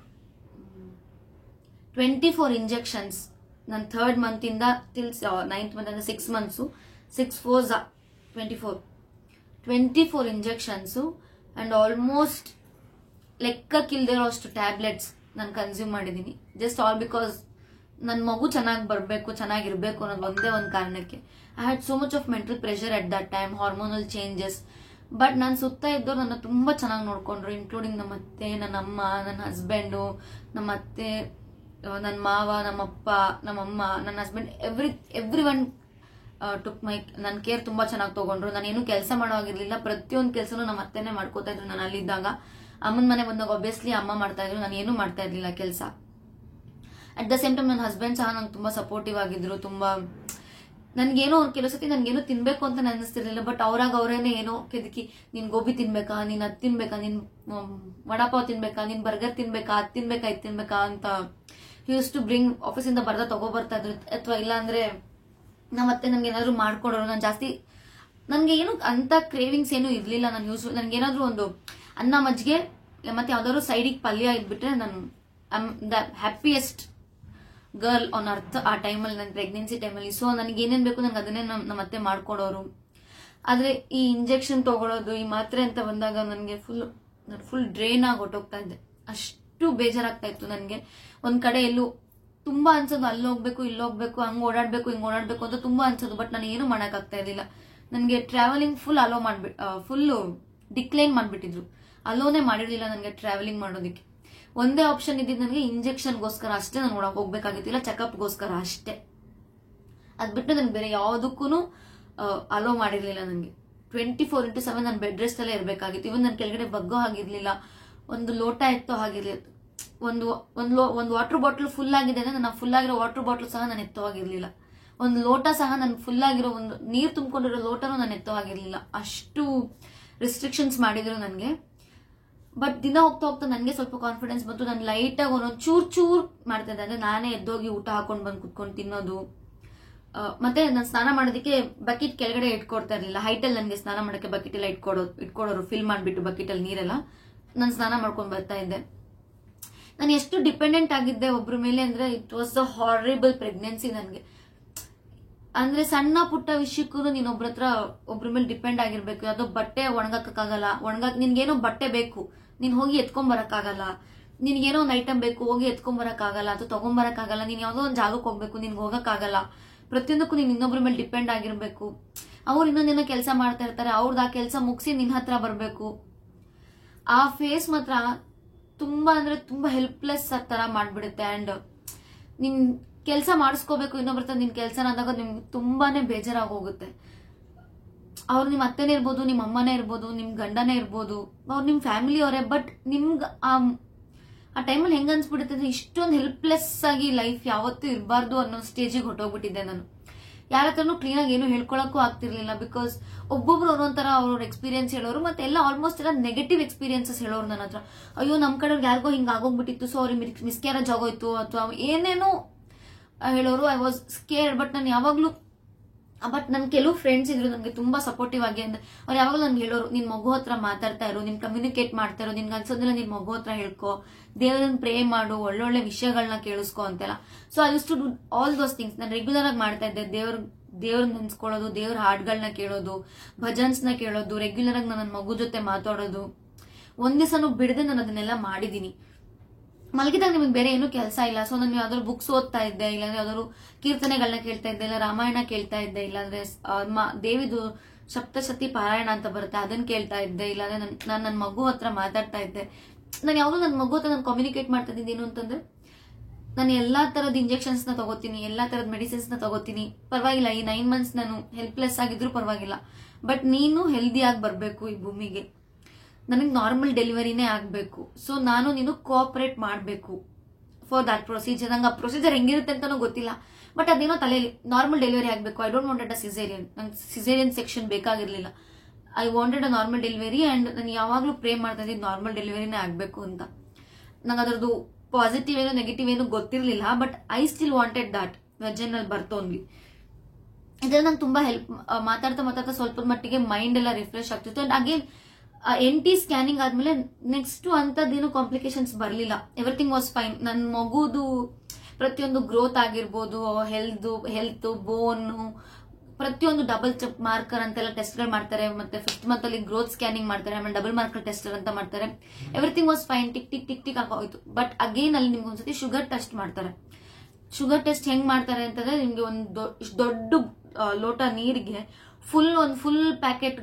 24 injections. ನನ್ನ 3rd month ಇಂದ ಟಿಲ್ 9th month ಅಂದ್ರೆ 6 months. 6 4s 24 injections. And almost ಲೆಕ್ಕಕ್ಕಿಲ್ದಿರೋ ಅಷ್ಟು tablets ನಾನು ಕನ್ಸ್ಯೂಮ್ ಮಾಡಿದೀನಿ. ಜಸ್ಟ್ ಆಲ್ ಬಿಕಾಸ್ ನನ್ನ ಮಗು ಚೆನ್ನಾಗಿ ಬರಬೇಕು, ಚೆನ್ನಾಗಿರ್ಬೇಕು ಅನ್ನೋದು ಒಂದೇ ಒಂದು ಕಾರಣಕ್ಕೆ. I had so much of mental pressure at that time, hormonal changes. But ನಾನು ಸುತ್ತ ಇದ್ದವ್ರು ನನ್ನ ತುಂಬಾ ಚೆನ್ನಾಗಿ ನೋಡ್ಕೊಂಡ್ರು, ಇನ್ಕ್ಲೂಡಿಂಗ್ ನಮ್ಮ ಅತ್ತೆ, ನನ್ನ ಅಮ್ಮ, ನನ್ನ ಹಸ್ಬೆಂಡು, ನಮ್ಮ ಅತ್ತೆ, ನನ್ನ ಮಾವ, ನಮ್ಮಪ್ಪ, ನಮ್ಮಮ್ಮ, ನನ್ನ ಹಸ್ಬೆಂಡ್, ಎವ್ರಿ ಒನ್ ಟುಕ್ ಮೈ ನನ್ನ ಕೇರ್ ತುಂಬಾ ಚೆನ್ನಾಗಿ ತಗೊಂಡ್ರು. ನಾನೇನು ಕೆಲಸ ಮಾಡೋ ಆಗಿರ್ಲಿಲ್ಲ. ಪ್ರತಿಯೊಂದು ಕೆಲಸನೂ ನಮ್ಮ ಅತ್ತೆನೆ ಮಾಡ್ಕೋತಾ ಇದ್ರು ನಾನು ಅಲ್ಲಿದ್ದಾಗ. ಅಮ್ಮನ ಮನೆ ಬಂದಾಗ ಆಬ್ವಿಯಸ್ಲಿ ಅಮ್ಮ ಮಾಡ್ತಾ ಇದ್ರು, ನಾನು ಏನು ಮಾಡ್ತಾ ಇರ್ಲಿಲ್ಲ ಕೆಲಸ. ಅಟ್ ದ ಸೇಮ್ ಟೈಮ್ ನನ್ನ ಹಸ್ಬೆಂಡ್ ಸಹ ನಂಗೆ ತುಂಬಾ ಸಪೋರ್ಟಿವ್ ಆಗಿದ್ರು. ತುಂಬಾ ನನ್ಗೇನೋ ಕೆಲವು ಸತಿ ನನ್ಗೇನೋ ತಿನ್ಬೇಕು ಅಂತ ಅನಿಸ್ತಿರ್ಲಿಲ್ಲ. ಬಟ್ ಅವರೇನೆ ಏನೋ ಕೆದಕಿ, ನೀನ್ ಗೋಬಿ ತಿನ್ಬೇಕಾ, ನೀನ್ ಅದ್ ತಿನ್ಬೇಕಾ, ನೀನ್ ವಡಾಪಾವ್ ತಿನ್ಬೇಕಾ, ನೀನ್ ಬರ್ಗರ್ ತಿನ್ಬೇಕಾ, ಅದ್ ತಿನ್ಬೇಕಾ, ಇದ್ ತಿನ್ಬೇಕಾ ಅಂತ ಯೂಸ್ ಟು ಬ್ರಿಂಗ್. ಆಫೀಸಿಂದ ತಗೋ ಬರ್ತಾ ಇದ್ರು. ಅಥವಾ ಇಲ್ಲ ಅಂದ್ರೆ ನಮ್ಮತ್ತೆ ನನ್ಗೆ ಏನಾದ್ರು ಮಾಡ್ಕೊಡೋರು. ನಾನು ಜಾಸ್ತಿ ನನ್ಗೆ ಏನು ಅಂತ ಕ್ರೇವಿಂಗ್ಸ್ ಏನು ಇರ್ಲಿಲ್ಲ. ನಾನು ನನ್ಗೇನಾದ್ರು ಒಂದು ಅನ್ನ ಮಜ್ಜಿಗೆ ಮತ್ತೆ ಯಾವ್ದಾದ್ರು ಸೈಡಿಗೆ ಪಲ್ಯ ಇದ್ಬಿಟ್ರೆ ನಾನು the happiest girl on earth ಆ ಟೈಮಲ್ಲಿ, ನನ್ನ ಪ್ರೆಗ್ನೆನ್ಸಿ ಟೈಮಲ್ಲಿ. ಸೊ ನನಗೆ ಏನೇನ್ ಬೇಕು ನಂಗೆ ಅದನ್ನೇ ನಮ್ಮತ್ತೆ ಮಾಡ್ಕೊಡೋರು. ಆದ್ರೆ ಈ ಇಂಜೆಕ್ಷನ್ ತಗೊಳ್ಳೋದು, ಈ ಮಾತ್ರೆ ಅಂತ ಬಂದಾಗ ನನಗೆ ಫುಲ್ ಡ್ರೈನ್ ಆಗಿ ಹೊಟ್ಟೋಗ್ತಾ ಇದ್ದೆ. ಅಷ್ಟು ಬೇಜಾರಾಗ್ತಾ ಇತ್ತು ನನಗೆ. ಒಂದ್ ಕಡೆ ಎಲ್ಲೂ ತುಂಬಾ ಅನ್ಸೋದು, ಅಲ್ಲಿ ಹೋಗ್ಬೇಕು, ಇಲ್ಲಿ ಹೋಗ್ಬೇಕು, ಹಂಗ್ ಓಡಾಡ್ಬೇಕು, ಹಿಂಗ್ ಓಡಾಡ್ಬೇಕು ಅಂತ ತುಂಬಾ ಅನ್ಸೋದು. ಬಟ್ ನಾನು ಏನು ಮಾಡಕ್ ಆಗ್ತಾ ಇರ್ಲಿಲ್ಲ. ನನಗೆ ಟ್ರಾವೆಲಿಂಗ್ ಫುಲ್ ಡಿಕ್ಲೈನ್ ಮಾಡ್ಬಿಟ್ಟಿದ್ರು. ಅಲೋನೇ ಮಾಡಿರ್ಲಿಲ್ಲ ನನಗೆ ಟ್ರಾವೆಲಿಂಗ್ ಮಾಡೋದಕ್ಕೆ. ಒಂದೇ ಆಪ್ಷನ್ ಇದ್ದಿದ್ದು ನನಗೆ ಇಂಜೆಕ್ಷನ್ಗೋಸ್ಕರ ಅಷ್ಟೇ ನಾನು ಹೋಗ್ಬೇಕಾಗಿತ್ತಿಲ್ಲ, ಚೆಕಪ್ಗೋಸ್ಕರ ಅಷ್ಟೇ. ಅದ್ಬಿಟ್ಟು ನನ್ಗೆ ಬೇರೆ ಯಾವುದಕ್ಕೂ ಅಲೋ ಮಾಡಿರ್ಲಿಲ್ಲ. ನನಗೆ 24/7 ನಾನು ಬೆಡ್ ರೆಸ್ಟ್ ಅಲ್ಲೇ ಇರ್ಬೇಕಾಗಿತ್ತು. ಇವನ್ ನನ್ನ ಕೆಳಗಡೆ ಬಗ್ಗೋ ಆಗಿರ್ಲಿಲ್ಲ, ಒಂದು ಲೋಟ ಎತ್ತೋ ಆಗಿರ್ಲಿಲ್ಲ, ಒಂದು ವಾಟರ್ ಬಾಟಲ್ ಫುಲ್ ಆಗಿದೆ ಅಂದ್ರೆ ನಾನು ಫುಲ್ ಆಗಿರೋ ವಾಟರ್ ಬಾಟಲ್ ಸಹ ನಾನು ಎತ್ತೋ ಆಗಿರ್ಲಿಲ್ಲ. ಒಂದು ಲೋಟ ಸಹ ನಾನು ಫುಲ್ ಆಗಿರೋ ಒಂದು ನೀರು ತುಂಬಿಕೊಂಡಿರೋ ಲೋಟನೂ ನಾನು ಎತ್ತೋ ಆಗಿರ್ಲಿಲ್ಲ. ಅಷ್ಟು ರಿಸ್ಟ್ರಿಕ್ಷನ್ಸ್ ಮಾಡಿದ್ರು ನನಗೆ. ಬಟ್ ದಿನ ಹೋಗ್ತಾ ಹೋಗ್ತಾ ನನಗೆ ಸ್ವಲ್ಪ ಕಾನ್ಫಿಡೆನ್ಸ್ ಬಂತು. ನಾನು ಲೈಟಾಗಿ ಒಂದೊಂದು ಚೂರ್ ಮಾಡ್ತಾ ಇದ್ದೆ. ಅಂದ್ರೆ ನಾನೇ ಎದ್ದೋಗಿ ಊಟ ಹಾಕೊಂಡು ಬಂದು ಕುತ್ಕೊಂಡು ತಿನ್ನೋದು. ಮತ್ತೆ ನಾನು ಸ್ನಾನ ಮಾಡೋದಕ್ಕೆ ಬಕೆಟ್ ಕೆಳಗಡೆ ಇಟ್ಕೊಡ್ತಾ ಇರಲಿಲ್ಲ. ಹೈಟಲ್ಲಿ ನನಗೆ ಸ್ನಾನ ಮಾಡೋಕ್ಕೆ ಬಕೆಟ್ ಎಲ್ಲ ಇಟ್ಕೊಡೋರು ಫಿಲ್ ಮಾಡಿಬಿಟ್ಟು ಬಕೆಟಲ್ಲಿ ನೀರೆಲ್ಲ ನಾನು ಸ್ನಾನ ಮಾಡ್ಕೊಂಡು ಬರ್ತಾ ಇದ್ದೆ. ನಾನು ಎಷ್ಟು ಡಿಪೆಂಡೆಂಟ್ ಆಗಿದ್ದೆ ಒಬ್ರ ಮೇಲೆ ಅಂದ್ರೆ it was a horrible pregnancy ನನಗೆ. ಅಂದ್ರೆ ಸಣ್ಣ ಪುಟ್ಟ ವಿಷಯಕ್ಕೂ ನೀನ್ ಒಬ್ರ ಮೇಲೆ ಡಿಪೆಂಡ್ ಆಗಿರ್ಬೇಕು. ಯಾವ್ದೋ ಬಟ್ಟೆ ಒಣಗಕ್ಕಾಗಲ್ಲ, ನಿನ್ಗೇನೋ ಬಟ್ಟೆ ಬೇಕು, ನೀನ್ ಹೋಗಿ ಎತ್ಕೊಂಬರಕ್ಕಾಗಲ್ಲ. ನಿನ್ಗೇನೋ ಒಂದು ಐಟಮ್ ಬೇಕು, ಹೋಗಿ ಎತ್ಕೊಂಬರಕ್ಕಾಗಲ್ಲ ಅಥವಾ ತಗೊಂಬರಕ್ಕಾಗಲ್ಲ. ನೀನ್ ಯಾವ್ದೋ ಒಂದು ಜಾಗಕ್ಕೆ ಹೋಗ್ಬೇಕು, ನಿನ್ಗೆ ಹೋಗಕ್ಕಾಗಲ್ಲ. ಪ್ರತಿಯೊಂದಕ್ಕೂ ನೀನ್ ಇನ್ನೊಬ್ರ ಮೇಲೆ ಡಿಪೆಂಡ್ ಆಗಿರ್ಬೇಕು. ಅವ್ರು ಇನ್ನೊಂದೇನೋ ಕೆಲಸ ಮಾಡ್ತಾ ಇರ್ತಾರೆ, ಅವ್ರದ್ದು ಆ ಕೆಲಸ ಮುಗಿಸಿ ನಿನ್ ಹತ್ರ ಬರ್ಬೇಕು. ಆ ಫೇಸ್ ಮಾತ್ರ ತುಂಬಾ ಅಂದ್ರೆ ತುಂಬಾ ಹೆಲ್ಪ್ಲೆಸ್ ತರ ಮಾಡ್ಬಿಡುತ್ತೆ. ಅಂಡ್ ನಿನ್ ಕೆಲಸ ಮಾಡಿಸ್ಕೋಬೇಕು ಇನ್ನೊಬ್ರ ನಿನ್ ಕೆಲಸನ ಅಂದಾಗ ನಿಮ್ಗೆ ತುಂಬಾನೇ ಬೇಜಾರಾಗಿ ಹೋಗುತ್ತೆ. ಅವ್ರು ನಿಮ್ ಅತ್ತೆನೇ ಇರ್ಬೋದು, ನಿಮ್ ಅಮ್ಮನೇ ಇರ್ಬೋದು, ನಿಮ್ ಗಂಡನೇ ಇರ್ಬೋದು, ಅವ್ರು ನಿಮ್ ಫ್ಯಾಮಿಲಿ ಅವರೇ. ಬಟ್ ನಿಮ್ಗೆ ಆ ಟೈಮಲ್ಲಿ ಹೆಂಗ ಅನ್ಸ್ಬಿಡುತ್ತೆ ಅಂದ್ರೆ ಇಷ್ಟೊಂದು ಹೆಲ್ಪ್ಲೆಸ್ ಆಗಿ ಲೈಫ್ ಯಾವತ್ತೂ ಇರಬಾರ್ದು ಅನ್ನೋ ಸ್ಟೇಜಿಗೆ ಹೊಟ್ಟೋಗ್ಬಿಟ್ಟಿದ್ದೆ ನಾನು. ಯಾರ ಹತ್ರನೂ ಕ್ಲೀನಾಗಿ ಏನು ಹೇಳ್ಕೊಳಕ್ಕೂ ಆಗ್ತಿರ್ಲಿಲ್ಲ. ಬಿಕಾಸ್ ಒಬ್ಬೊಬ್ರು ಒಂದೊಂಥರ ಅವ್ರ ಎಕ್ಸ್ಪೀರಿಯನ್ಸ್ ಹೇಳೋರು, ಮತ್ತೆ ಎಲ್ಲ ಆಲ್ಮೋಸ್ಟ್ ಎಲ್ಲ ನೆಗೆಟಿವ್ ಎಕ್ಸ್ಪೀರಿಯನ್ಸಸ್ ಹೇಳೋರು ನನ್ನ ಹತ್ರ. ಅಯ್ಯೋ ನಮ್ ಕಡೆ ಯಾರಿಗೋ ಹಿಂಗ ಆಗೋಗ್ಬಿಟ್ಟಿತ್ತು, ಸೊ ಅವ್ರಿಗೆ ಮಿಸ್ಕ್ಯಾರೇಜ್ ಆಗೋಯ್ತು ಅಥವಾ ಏನೇನೋ ಹೇಳೋರು. I was scared. ಬಟ್ ನನ್ ಕೆಲವು ಫ್ರೆಂಡ್ಸ್ ಇದ್ರು ನನಗೆ ತುಂಬಾ ಸಪೋರ್ಟಿವ್ ಆಗಿ. ಅಂದ್ರೆ ಅವ್ರು ಯಾವಾಗಲೂ ನನ್ಗೆ ಹೇಳೋರು, ನಿನ್ ಮಗು ಹತ್ರ ಮಾತಾಡ್ತಾ ಇರೋ, ನಿನ್ ಕಮ್ಯುನಿಕೇಟ್ ಮಾಡ್ತಾ ಇರೋ, ನಿನ್ಗೆ ಅನ್ಸೋದಿಲ್ಲ ನಿನ್ ಮಗು ಹತ್ರ ಹೇಳ್ಕೊ, ದೇವರನ್ನ ಪ್ರೇ ಮಾಡು, ಒಳ್ಳೊಳ್ಳೆ ವಿಷಯಗಳನ್ನ ಕೇಳಿಸ್ಕೊ ಅಂತೆಲ್ಲ. So I use to do all those things. ನಾನು ರೆಗ್ಯುಲರ್ ಆಗಿ ಮಾಡ್ತಾ ಇದ್ದೆ. ದೇವ್ರ ನೆನ್ಸ್ಕೊಳ್ಳೋದು, ದೇವ್ರ ಹಾಡ್ಗಳನ್ನ ಕೇಳೋದು, ಭಜನ್ಸ್ನ ಕೇಳೋದು, ರೆಗ್ಯುಲರ್ ಆಗಿ ನನ್ನ ಮಗು ಜೊತೆ ಮಾತಾಡೋದು. ಒಂದ್ ದಿವಸನೂ ಬಿಡದೆ ನಾನು ಅದನ್ನೆಲ್ಲ ಮಾಡಿದೀನಿ. ಮಲಗಿದಾಗ ನಿಮಗೆ ಬೇರೆ ಏನೂ ಕೆಲಸ ಇಲ್ಲ. ಸೊ ನಾನು ಯಾವ್ದಾದ್ರು ಬುಕ್ಸ್ ಓದ್ತಾ ಇದ್ದೆ, ಇಲ್ಲಾಂದ್ರೆ ಯಾವ್ದಾದ್ರು ಕೀರ್ತನೆಗಳನ್ನ ಕೇಳ್ತಾ ಇದ್ದೆ, ಇಲ್ಲ ರಾಮಾಯಣ ಕೇಳ್ತಾ ಇದ್ದೆ, ಇಲ್ಲಾಂದ್ರೆ ದೇವಿದು ಸಪ್ತಶತಿ ಪಾರಾಯಣ ಅಂತ ಬರುತ್ತೆ ಅದನ್ನ ಕೇಳ್ತಾ ಇದ್ದೆ, ಇಲ್ಲಾಂದ್ರೆ ನಾನು ನನ್ನ ಮಗು ಹತ್ರ ಮಾತಾಡ್ತಾ ಇದ್ದೆ. ನಾನು ಯಾವ್ದು ನನ್ನ ಮಗು ಹತ್ರ ನಾನು ಕಮ್ಯುನಿಕೇಟ್ ಮಾಡ್ತಾ ಇದ್ದೀನಿ. ಏನು ಅಂತಂದ್ರೆ ನಾನು ಎಲ್ಲಾ ತರದ ಇಂಜೆಕ್ಷನ್ಸ್ ನ ತಗೋತೀನಿ, ಎಲ್ಲಾ ತರದ ಮೆಡಿಸಿನ್ಸ್ ನ ತಗೋತೀನಿ. ಪರವಾಗಿಲ್ಲ, ಈ 9 months ನಾನು ಹೆಲ್ಪ್ಲೆಸ್ ಆಗಿದ್ರು ಪರವಾಗಿಲ್ಲ, ಬಟ್ ನೀನು ಹೆಲ್ದಿ ಆಗಿ ಬರ್ಬೇಕು ಈ ಭೂಮಿಗೆ. ನನಗೆ ನಾರ್ಮಲ್ ಡೆಲಿವರಿನೇ ಆಗ್ಬೇಕು. ಸೊ ನೀನು ಕೋಆಪರೇಟ್ ಮಾಡಬೇಕು ಫಾರ್ ದಟ್ ಪ್ರೊಸೀಜರ್. ನಂಗೆ ಆ ಪ್ರೊಸೀಜರ್ ಹೆಂಗಿರುತ್ತೆ ಅಂತಾನೂ ಗೊತ್ತಿಲ್ಲ, ಬಟ್ ಅದೇನೋ ತಲೆಯಲ್ಲಿ ನಾರ್ಮಲ್ ಡೆಲಿವರಿ ಆಗಬೇಕು. I don't wanted a caesarean. ನಂಗೆ ಸಿಸೇರಿಯನ್ ಸೆಕ್ಷನ್ ಬೇಕಾಗಿರ್ಲಿಲ್ಲ. I wanted a normal delivery. And ನಾನು ಯಾವಾಗ್ಲೂ ಪ್ರೇ ಮಾಡ್ತಾ ಇದ್ದೀನಿ ನಾರ್ಮಲ್ ಡೆಲಿವರಿನೇ ಆಗ್ಬೇಕು ಅಂತ. ನಂಗೆ ಅದರದ್ದು ಪಾಸಿಟಿವ್ ಏನೋ ನೆಗೆಟಿವ್ ಏನೋ ಗೊತ್ತಿರಲಿಲ್ಲ, but I still wanted that vaginal birth only. ಇದ್ರಲ್ಲಿ ನಂಗೆ ತುಂಬಾ ಹೆಲ್ಪ್ ಮಾತಾಡ್ತಾ ಸ್ವಲ್ಪ ಮಟ್ಟಿಗೆ ಮೈಂಡ್ ಎಲ್ಲ ರಿಫ್ರೆಶ್ ಆಗ್ತಿತ್ತು. ಅಂಡ್ ಅಗೇನ್ NT ಸ್ಕ್ಯಾನಿಂಗ್ ಆದ್ಮೇಲೆ ನೆಕ್ಸ್ಟ್ ಅಂತದ್ದೇನು ಕಾಂಪ್ಲಿಕೇಶನ್ಸ್ ಬರಲಿಲ್ಲ. Everything was fine. ನನ್ನ ಮಗುದು ಪ್ರತಿಯೊಂದು ಗ್ರೋತ್ ಆಗಿರ್ಬೋದು, ಹೆಲ್ತ್ ಬೋನು, ಪ್ರತಿಯೊಂದು ಡಬಲ್ ಚೆಕ್ ಮಾರ್ಕರ್ ಅಂತೆಲ್ಲ ಟೆಸ್ಟ್ಗಳು ಮಾಡ್ತಾರೆ. ಮತ್ತೆ 5th month ಅಲ್ಲಿ ಗ್ರೋತ್ ಸ್ಕ್ಯಾನಿಂಗ್ ಮಾಡ್ತಾರೆ, ಆಮೇಲೆ ಡಬಲ್ ಮಾರ್ಕರ್ ಟೆಸ್ಟರ್ ಅಂತ ಮಾಡ್ತಾರೆ. Everything was fine. ಟಿಕ್ ಆಗೋಯ್ತು. ಬಟ್ ಅಗೇನ್ ಅಲ್ಲಿ ನಿಮ್ಗೆ ಒಂದ್ಸತಿ ಶುಗರ್ ಟೆಸ್ಟ್ ಮಾಡ್ತಾರೆ. ಶುಗರ್ ಟೆಸ್ಟ್ ಹೆಂಗ್ ಮಾಡ್ತಾರೆ ಅಂತಂದ್ರೆ ನಿಮ್ಗೆ ಒಂದು ದೊಡ್ಡ ಲೋಟ ನೀರಿಗೆ ಫುಲ್ ಪ್ಯಾಕೆಟ್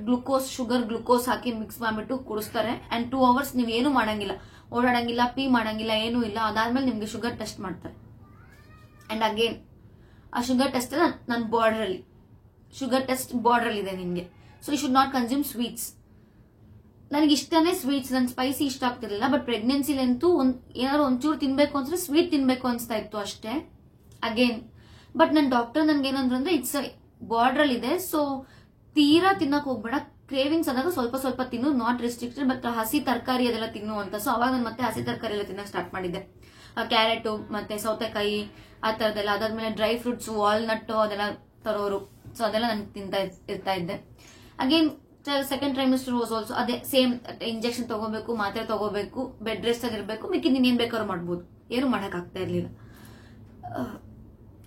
ಶುಗರ್ ಗ್ಲುಕೋಸ್ ಹಾಕಿ ಮಿಕ್ಸ್ ಮಾಡ್ಬಿಟ್ಟು ಕುಡಿಸ್ತಾರೆ. ಅಂಡ್ 2 hours ನೀವ್ ಏನು ಮಾಡಂಗಿಲ್ಲ, ಓಡಾಡಂಗಿಲ್ಲ, ಪೀ ಮಾಡಂಗಿಲ್ಲ, ಏನೂ ಇಲ್ಲ. ಅದಾದ್ಮೇಲೆ ನಿಮ್ಗೆ ಶುಗರ್ ಟೆಸ್ಟ್ ಮಾಡ್ತಾರೆ. ಅಂಡ್ ಅಗೇನ್ ಆ ಶುಗರ್ ಟೆಸ್ಟ್ ನನ್ನ ಶುಗರ್ ಟೆಸ್ಟ್ ಬಾರ್ಡರ್ ಇದೆ ನಿಮ್ಗೆ. So you should not consume sweets. ನನಗೆ ಇಷ್ಟನೇ ಸ್ವೀಟ್ಸ್, ನನ್ ಸ್ಪೈಸಿ ಇಷ್ಟ ಆಗ್ತಿರ್ಲಿಲ್ಲ. ಬಟ್ ಪ್ರೆಗ್ನೆನ್ಸಿಲಂತೂ ಏನಾದ್ರು ಒಂಚೂರು ತಿನ್ಬೇಕು ಅನ್ಸಿದ್ರೆ ಸ್ವೀಟ್ ತಿನ್ಬೇಕು ಅನ್ಸ್ತಾ ಇತ್ತು ಅಷ್ಟೇ. ಅಗೇನ್ ಬಟ್ ನನ್ನ ಡಾಕ್ಟರ್ ನನ್ಗೆ ಏನಂದ್ರೆ ಇಟ್ಸ್ ಬಾರ್ಡರ್ ಅಲ್ಲಿ ಇದೆ, ಸೊ ತೀರಾ ತಿನ್ನಕ್ ಹೋಗ್ಬೇಡ, ಕ್ರೇವಿಂಗ್ಸ್ ಆದಾಗ ಸ್ವಲ್ಪ ತಿನ್ನು, ನಾಟ್ ರೆಸ್ಟ್ರಿಕ್ಟೆಡ್, ಬಟ್ ಹಸಿ ತರಕಾರಿ ಅದೆಲ್ಲ ತಿನ್ನು ಅಂತ. ಸೊ ಅವಾಗ ನಾನು ಮತ್ತೆ ಹಸಿ ತರಕಾರಿ ಎಲ್ಲ ತಿನ್ನಕ್ ಸ್ಟಾರ್ಟ್ ಮಾಡಿದ್ದೆ. ಕ್ಯಾರೆಟ್ ಮತ್ತೆ ಸೌತೆಕಾಯಿ ಆ ತರದೆಲ್ಲ. ಅದಾದ್ಮೇಲೆ ಡ್ರೈ ಫ್ರೂಟ್ಸ್, ವಾಲ್ನಟ್ ಅದೆಲ್ಲ ತರೋರು. ಸೊ ಅದೆಲ್ಲ ನಾನು ತಿಂತಾ ಇರ್ತಾ ಇದ್ದೆ. Again second trimester was also ಅದೇ ಸೇಮ್. ಇಂಜೆಕ್ಷನ್ ತಗೋಬೇಕು, ಮಾತ್ರೆ ತಗೋಬೇಕು, ಬೆಡ್ ರೆಸ್ಟ್ ಆಗಿರ್ಬೇಕು, ಮಿಕ್ಕಿ ನೀನ್ ಏನ್ ಬೇಕಾದ್ರೂ ಮಾಡ್ಬೋದು. ಏನು ಮಾಡಕ್ ಆಗ್ತಾ ಇರ್ಲಿಲ್ಲ.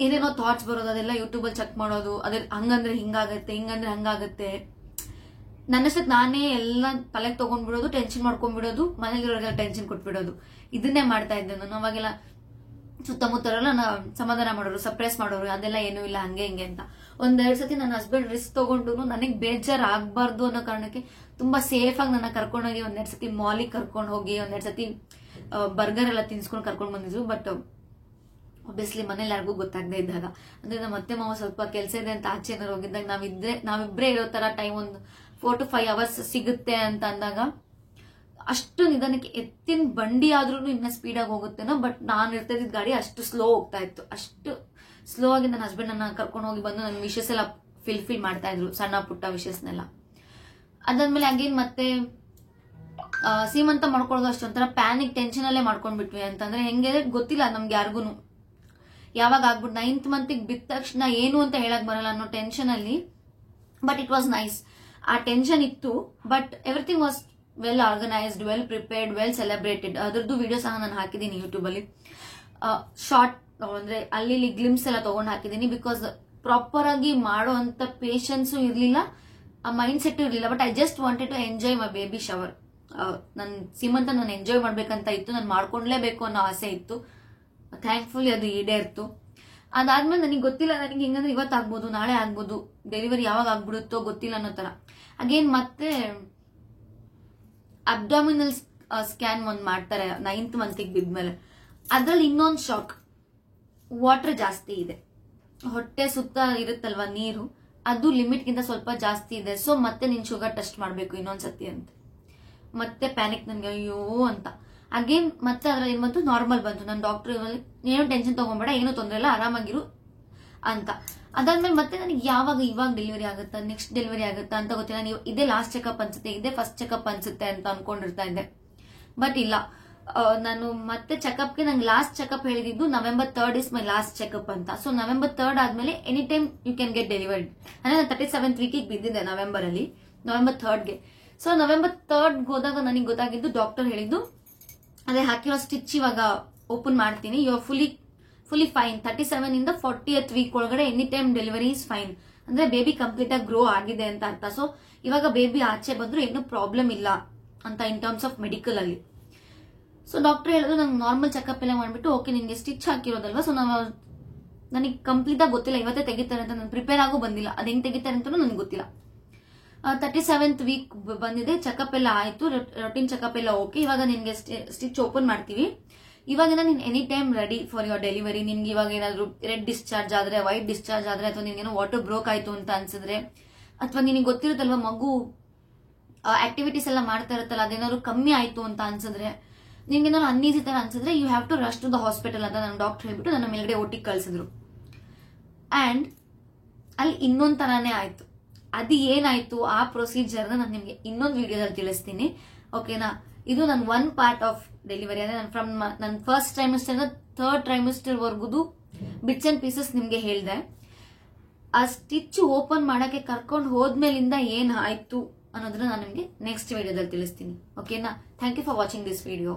ಏನೇನೋ ಥಾಟ್ಸ್ ಬರೋದು, ಅದೆಲ್ಲ ಯೂಟ್ಯೂಬ್ ಅಲ್ಲಿ ಚೆಕ್ ಮಾಡೋದು, ಅದೇ ಹಂಗಂದ್ರೆ ಹಿಂಗಂದ್ರೆ ಹಂಗಾಗತ್ತೆ. ನನ್ನಷ್ಟಕ್ಕೆ ನಾನೇ ಎಲ್ಲ ತಲೆಗೆ ತಗೊಂಡ್ಬಿಡೋದು, ಟೆನ್ಷನ್ ಮಾಡ್ಕೊಂಡ್ಬಿಡೋದು, ಮನೇಲಿರೋರಿಗೆಲ್ಲ ಟೆನ್ಷನ್ ಕೊಟ್ಬಿಡೋದು. ಇದನ್ನೇ ಮಾಡ್ತಾ ಇದ್ದೆ ನಾನು. ಅವಾಗೆಲ್ಲ ಸುತ್ತಮುತ್ತರೆಲ್ಲ ಸಮಾಧಾನ ಮಾಡೋರು, ಸಪ್ರೆಸ್ ಮಾಡೋರು, ಅದೆಲ್ಲ ಏನೂ ಇಲ್ಲ, ಹಂಗೆ ಹಿಂಗೆ ಅಂತ. 1-2 ಸತಿ ನನ್ನ ಹಸ್ಬೆಂಡ್ ರಿಸ್ಕ್ ತಗೊಂಡು ನನಗೆ ಬೇಜಾರ್ ಆಗ್ಬಾರ್ದು ಅನ್ನೋ ಕಾರಣಕ್ಕೆ ತುಂಬಾ ಸೇಫ್ ಆಗಿ ನನ್ನ ಕರ್ಕೊಂಡೋಗಿ 1-2 ಸತಿ ಮಾಲಿಗೆ ಕರ್ಕೊಂಡು ಹೋಗಿ 1-2 ಸತಿ ಬರ್ಗರ್ ಎಲ್ಲ ತಿನ್ಸ್ಕೊಂಡು ಕರ್ಕೊಂಡು ಬಂದಿದ್ರು. ಬಟ್ ಒಬ್ವಿಯಸ್ಲಿ ಮನೇಲಿ ಯಾರಿಗೂ ಗೊತ್ತಾಗದೆ ಇದ್ದಾಗ, ಅಂದ್ರೆ ನಮ್ಮ ಅತ್ತೆ ಮಾವ ಸ್ವಲ್ಪ ಕೆಲಸ ಇದೆ ಅಂತ ಆಚೆ ಏನಾರು ಹೋಗಿದ್ದಾಗ ನಾವಿಬ್ರೇ ಇರೋ ತರ ಟೈಮ್ ಒಂದು 4 to 5 hours ಸಿಗುತ್ತೆ ಅಂತ ಅಂದಾಗ ಅಷ್ಟು ನಿಧಾನಕ್ಕೆ ಎತ್ತಿನ ಬಂಡಿ ಆದ್ರೂ ಇನ್ನ ಸ್ಪೀಡ್ ಆಗಿ ಹೋಗುತ್ತೇನೋ. ಬಟ್ ನಾನು ಇರ್ತಾ ಇದ್ದ ಗಾಡಿ ಅಷ್ಟು ಸ್ಲೋ ಹೋಗ್ತಾ ಇತ್ತು. ಅಷ್ಟು ಸ್ಲೋ ಆಗಿ ನನ್ನ ಹಸ್ಬೆಂಡ್ ನನ್ನ ಕರ್ಕೊಂಡು ಹೋಗಿ ಬಂದು ನನ್ನ ವಿಷಸ್ ಎಲ್ಲ ಫಿಲ್ ಮಾಡ್ತಾ ಇದ್ರು, ಸಣ್ಣ ಪುಟ್ಟ ವಿಷಸ್ನೆಲ್ಲ. ಅದಾದ್ಮೇಲೆ ಅಗೇನ್ ಮತ್ತೆ ಸೀಮಂತ ಮಾಡ್ಕೊಳ್ಳೋದು ಅಷ್ಟೊಂಥರ ಪ್ಯಾನಿಕ್ ಟೆನ್ಷನ್ ಅಲ್ಲೇ ಮಾಡ್ಕೊಂಡ್ಬಿಟ್ವಿ. ಅಂತಂದ್ರೆ ಹೆಂಗೆ ಗೊತ್ತಿಲ್ಲ ನಮ್ಗೆ ಯಾರಿಗೂ ಯಾವಾಗ ಆಗ್ಬಿಟ್ಟು 9th ಮಂತಿಗೆ ಬಿದ್ದ ತಕ್ಷಣ ಏನು ಅಂತ ಹೇಳಕ್ ಬರಲ್ಲ ಅನ್ನೋ ಟೆನ್ಷನ್ ಅಲ್ಲಿ. But it was nice. ಆ ಟೆನ್ಷನ್ ಇತ್ತು, but everything was well organised, well prepared, well celebrated. ಅದ್ರದ್ದು ವಿಡಿಯೋ ಸಹ ನಾನು ಹಾಕಿದ್ದೀನಿ ಯೂಟ್ಯೂಬ್ ಅಲ್ಲಿ. ಶಾರ್ಟ್ ಅಂದ್ರೆ ಅಲ್ಲಿ ಗ್ಲಿಮ್ಸ್ ಎಲ್ಲ ತಗೊಂಡು ಹಾಕಿದ್ದೀನಿ. ಬಿಕಾಸ್ ಪ್ರಾಪರ್ ಆಗಿ ಮಾಡೋ ಅಂತ ಪೇಷನ್ಸು ಇರ್ಲಿಲ್ಲ, ಆ ಮೈಂಡ್ ಸೆಟ್ ಇರ್ಲಿಲ್ಲ. But I just wanted to enjoy my baby shower. ನನ್ನ ಸೀಮಂತ ನಾನು ಎಂಜಾಯ್ ಮಾಡ್ಬೇಕಂತ ಇತ್ತು, ನಾನು ಮಾಡ್ಕೊಂಡ್ಲೇಬೇಕು ಅನ್ನೋ ಆಸೆ ಇತ್ತು. ಥ್ಯಾಂಕ್ಫುಲಿ ಅದು ಈಡೇರ್ತು. ಅದಾದ್ಮೇಲೆ ನನಗೆ ಗೊತ್ತಿಲ್ಲ, ನನಗೆ ಹೆಂಗಂದ್ರೆ ಇವತ್ತು ಆಗ್ಬೋದು, ನಾಳೆ ಆಗ್ಬೋದು, ಡೆಲಿವರಿ ಯಾವಾಗ ಆಗ್ಬಿಡುತ್ತೋ ಗೊತ್ತಿಲ್ಲ ಅನ್ನೋ ತರ. ಅಗೇನ್ ಮತ್ತೆ ಅಬ್ಡಾಮಿನಲ್ ಸ್ಕ್ಯಾನ್ ಒಂದ್ ಮಾಡ್ತಾರೆ 9th ಮಂತಿಗೆ ಬಿದ್ಮೇಲೆ. ಅದ್ರಲ್ಲಿ ಇನ್ನೊಂದು ಶಾಕ್, ವಾಟರ್ ಜಾಸ್ತಿ ಇದೆ, ಹೊಟ್ಟೆ ಸುತ್ತ ಇರುತ್ತಲ್ವಾ ನೀರು, ಅದು ಲಿಮಿಟ್ ಗಿಂತ ಸ್ವಲ್ಪ ಜಾಸ್ತಿ ಇದೆ. ಸೊ ಮತ್ತೆ ನೀನ್ ಶುಗರ್ ಟೆಸ್ಟ್ ಮಾಡ್ಬೇಕು ಇನ್ನೊಂದ್ಸತಿ ಅಂತ. ಮತ್ತೆ ಪ್ಯಾನಿಕ್ ನನ್ಗೆ, ಅಯ್ಯೋ ಅಂತ. ಅಗೇನ್ ಮತ್ತೆ ಅದ್ರಲ್ಲಿ ಏನ್ ಬಂತು, ನಾರ್ಮಲ್ ಬಂತು. ನನ್ನ ಡಾಕ್ಟರ್ ಏನೋ ಟೆನ್ಷನ್ ತಗೊಂಬೇಡ, ಏನೋ ತೊಂದರೆ ಇಲ್ಲ, ಆರಾಮಾಗಿರು ಅಂತ. ಅದಾದ್ಮೇಲೆ ಮತ್ತೆ ನನಗೆ ಇವಾಗ ಡೆಲಿವರಿ ಆಗುತ್ತಾ, ನೆಕ್ಸ್ಟ್ ಡೆಲಿವರಿ ಆಗುತ್ತಾ ಅಂತ ಗೊತ್ತಿಲ್ಲ. ನೀವು ಇದೇ ಲಾಸ್ಟ್ ಚೆಕಪ್ ಅನ್ಸುತ್ತೆ, ಇದೇ ಫಸ್ಟ್ ಚೆಕಪ್ ಅನ್ಸುತ್ತೆ ಅಂತ ಅನ್ಕೊಂಡಿರ್ತಾ ಇದ್ದೆ. ಬಟ್ ಇಲ್ಲ, ನಾನು ಮತ್ತೆ ಚೆಕಪ್ಗೆ ನಂಗೆ ಲಾಸ್ಟ್ ಚೆಕಪ್ ಹೇಳಿದ್ದು November 3rd is my last checkup ಅಂತ. ಸೊ November 3rd ಆದ್ಮೇಲೆ any time you can get delivered. ಅಂದ್ರೆ ನಾನು 37th ವೀಕಿಗೆ ಬಿದ್ದಿದ್ದೆ ನವೆಂಬರ್ ಅಲ್ಲಿ, November 3rd. So November 3rd ಹೋದಾಗ ನನಗೆ ಗೊತ್ತಾಗಿದ್ದು, ಡಾಕ್ಟರ್ ಹೇಳಿದ್ದು ಅದೇ ಹಾಕಿರೋ ಸ್ಟಿಚ್ ಇವಾಗ ಓಪನ್ ಮಾಡ್ತೀನಿ, ಯು ಆರ್ ಫುಲಿ ಫೈನ್. 37 ಇಂದ 40th ವೀಕ್ ಒಳಗಡೆ any time delivery is fine. ಅಂದ್ರೆ ಬೇಬಿ ಕಂಪ್ಲೀಟ್ ಆಗಿ ಗ್ರೋ ಆಗಿದೆ ಅಂತ ಅರ್ಥ. ಸೊ ಇವಾಗ ಬೇಬಿ ಆಚೆ ಬಂದ್ರು ಏನು ಪ್ರಾಬ್ಲಮ್ ಇಲ್ಲ ಅಂತ ಇನ್ ಟರ್ಮ್ಸ್ ಆಫ್ ಮೆಡಿಕಲ್ ಅಲ್ಲಿ. ಸೊ ಡಾಕ್ಟರ್ ಹೇಳಿದ್ರು ನಂಗೆ ನಾರ್ಮಲ್ ಚೆಕಪ್ ಎಲ್ಲ ಮಾಡ್ಬಿಟ್ಟು, ಓಕೆ ನಿನ್ಗೆ ಸ್ಟಿಚ್ ಹಾಕಿರೋದಲ್ವಾ, ಸೊ ನನಗೆ ಕಂಪ್ಲೀಟ್ ಆಗಿ ಗೊತ್ತಿಲ್ಲ ಇವತ್ತೇ ತೆಗಿತಾರೆ ಅಂತ, ನಾನು ಪ್ರಿಪೇರ್ ಆಗೋ ಬಂದಿಲ್ಲ, ಅದ್ ಹೆಂಗ್ ತೆಗಿತಾರೆ ಅಂತ ನನಗೆ ಗೊತ್ತಿಲ್ಲ. 37th ವೀಕ್ ಬಂದಿದೆ, ಚೆಕಪ್ ಎಲ್ಲ ಆಯ್ತು, ರೊಟೀನ್ ಚೆಕಪ್ ಎಲ್ಲ ಓಕೆ. ಇವಾಗ ನಿನ್ಗೆ ಸ್ಟಿಚ್ ಓಪನ್ ಮಾಡ್ತೀವಿ, ಇವಾಗಿಂದ ನೀನ್ any time ready for your delivery. ನಿನ್ಗೆ ಇವಾಗ ಏನಾದ್ರು ರೆಡ್ ಡಿಸ್ಚಾರ್ಜ್ ಆದ್ರೆ, ವೈಟ್ ಡಿಸ್ಚಾರ್ಜ್ ಆದ್ರೆ, ಅಥವಾ ನಿನ್ಗೇನೋ ವಾಟರ್ ಬ್ರೋಕ್ ಆಯ್ತು ಅಂತ ಅನ್ಸಿದ್ರೆ, ಅಥವಾ ನಿನಗೆ ಗೊತ್ತಿರುತ್ತಲ್ವಾ ಮಗು ಆಕ್ಟಿವಿಟೀಸ್ ಎಲ್ಲ ಮಾಡ್ತಾ ಇರುತ್ತಲ್ಲ ಅದೇನಾದ್ರು ಕಮ್ಮಿ ಆಯ್ತು ಅಂತ ಅನ್ಸಿದ್ರೆ, ನಿನ್ಗೇನಾದ್ರು ಅನ್ಈಸಿ ತರ ಅನ್ಸಿದ್ರೆ, you have to rush to the hospital ಅಂತ ನನ್ನ ಡಾಕ್ಟರ್ ಹೇಳ್ಬಿಟ್ಟು ನನ್ನ ಮೇಲ್ಗಡೆ ಒಟ್ಟಿಗೆ ಕಳ್ಸಿದ್ರು. ಅಂಡ್ ಅಲ್ಲಿ ಇನ್ನೊಂದ್ ತರಾನೇ ಆಯ್ತು. ಅದು ಏನಾಯ್ತು ಆ ಪ್ರೊಸೀಜರ್ ನಾನು ನಿಮ್ಗೆ ಇನ್ನೊಂದು ವಿಡಿಯೋದಲ್ಲಿ ತಿಳಿಸ್ತೀನಿ, ಓಕೆನಾ. ಇದು ನನ್ನ ಒನ್ ಪಾರ್ಟ್ ಆಫ್ ಡೆಲಿವರಿ. ಅಂದ್ರೆ ನಾನು ಫ್ರಮ್ ನನ್ನ ಫಸ್ಟ್ ಟ್ರೈಮಿಸ್ಟರ್ 3rd ಟ್ರೈಮಿಸ್ಟರ್ ವರ್ಗುದು ಬಿಟ್ಸ್ ಅಂಡ್ ಪೀಸಸ್ ನಿಮ್ಗೆ ಹೇಳ್ದೆ. ಆ ಸ್ಟಿಚ್ ಓಪನ್ ಮಾಡಕ್ಕೆ ಕರ್ಕೊಂಡು ಹೋದ್ಮೇಲಿಂದ ಏನ್ ಆಯ್ತು ಅನ್ನೋದನ್ನ ನಾನು ನಿಮ್ಗೆ ನೆಕ್ಸ್ಟ್ ವಿಡಿಯೋದಲ್ಲಿ ತಿಳಿಸ್ತೀನಿ, ಓಕೆನಾ. Thank you for watching this video.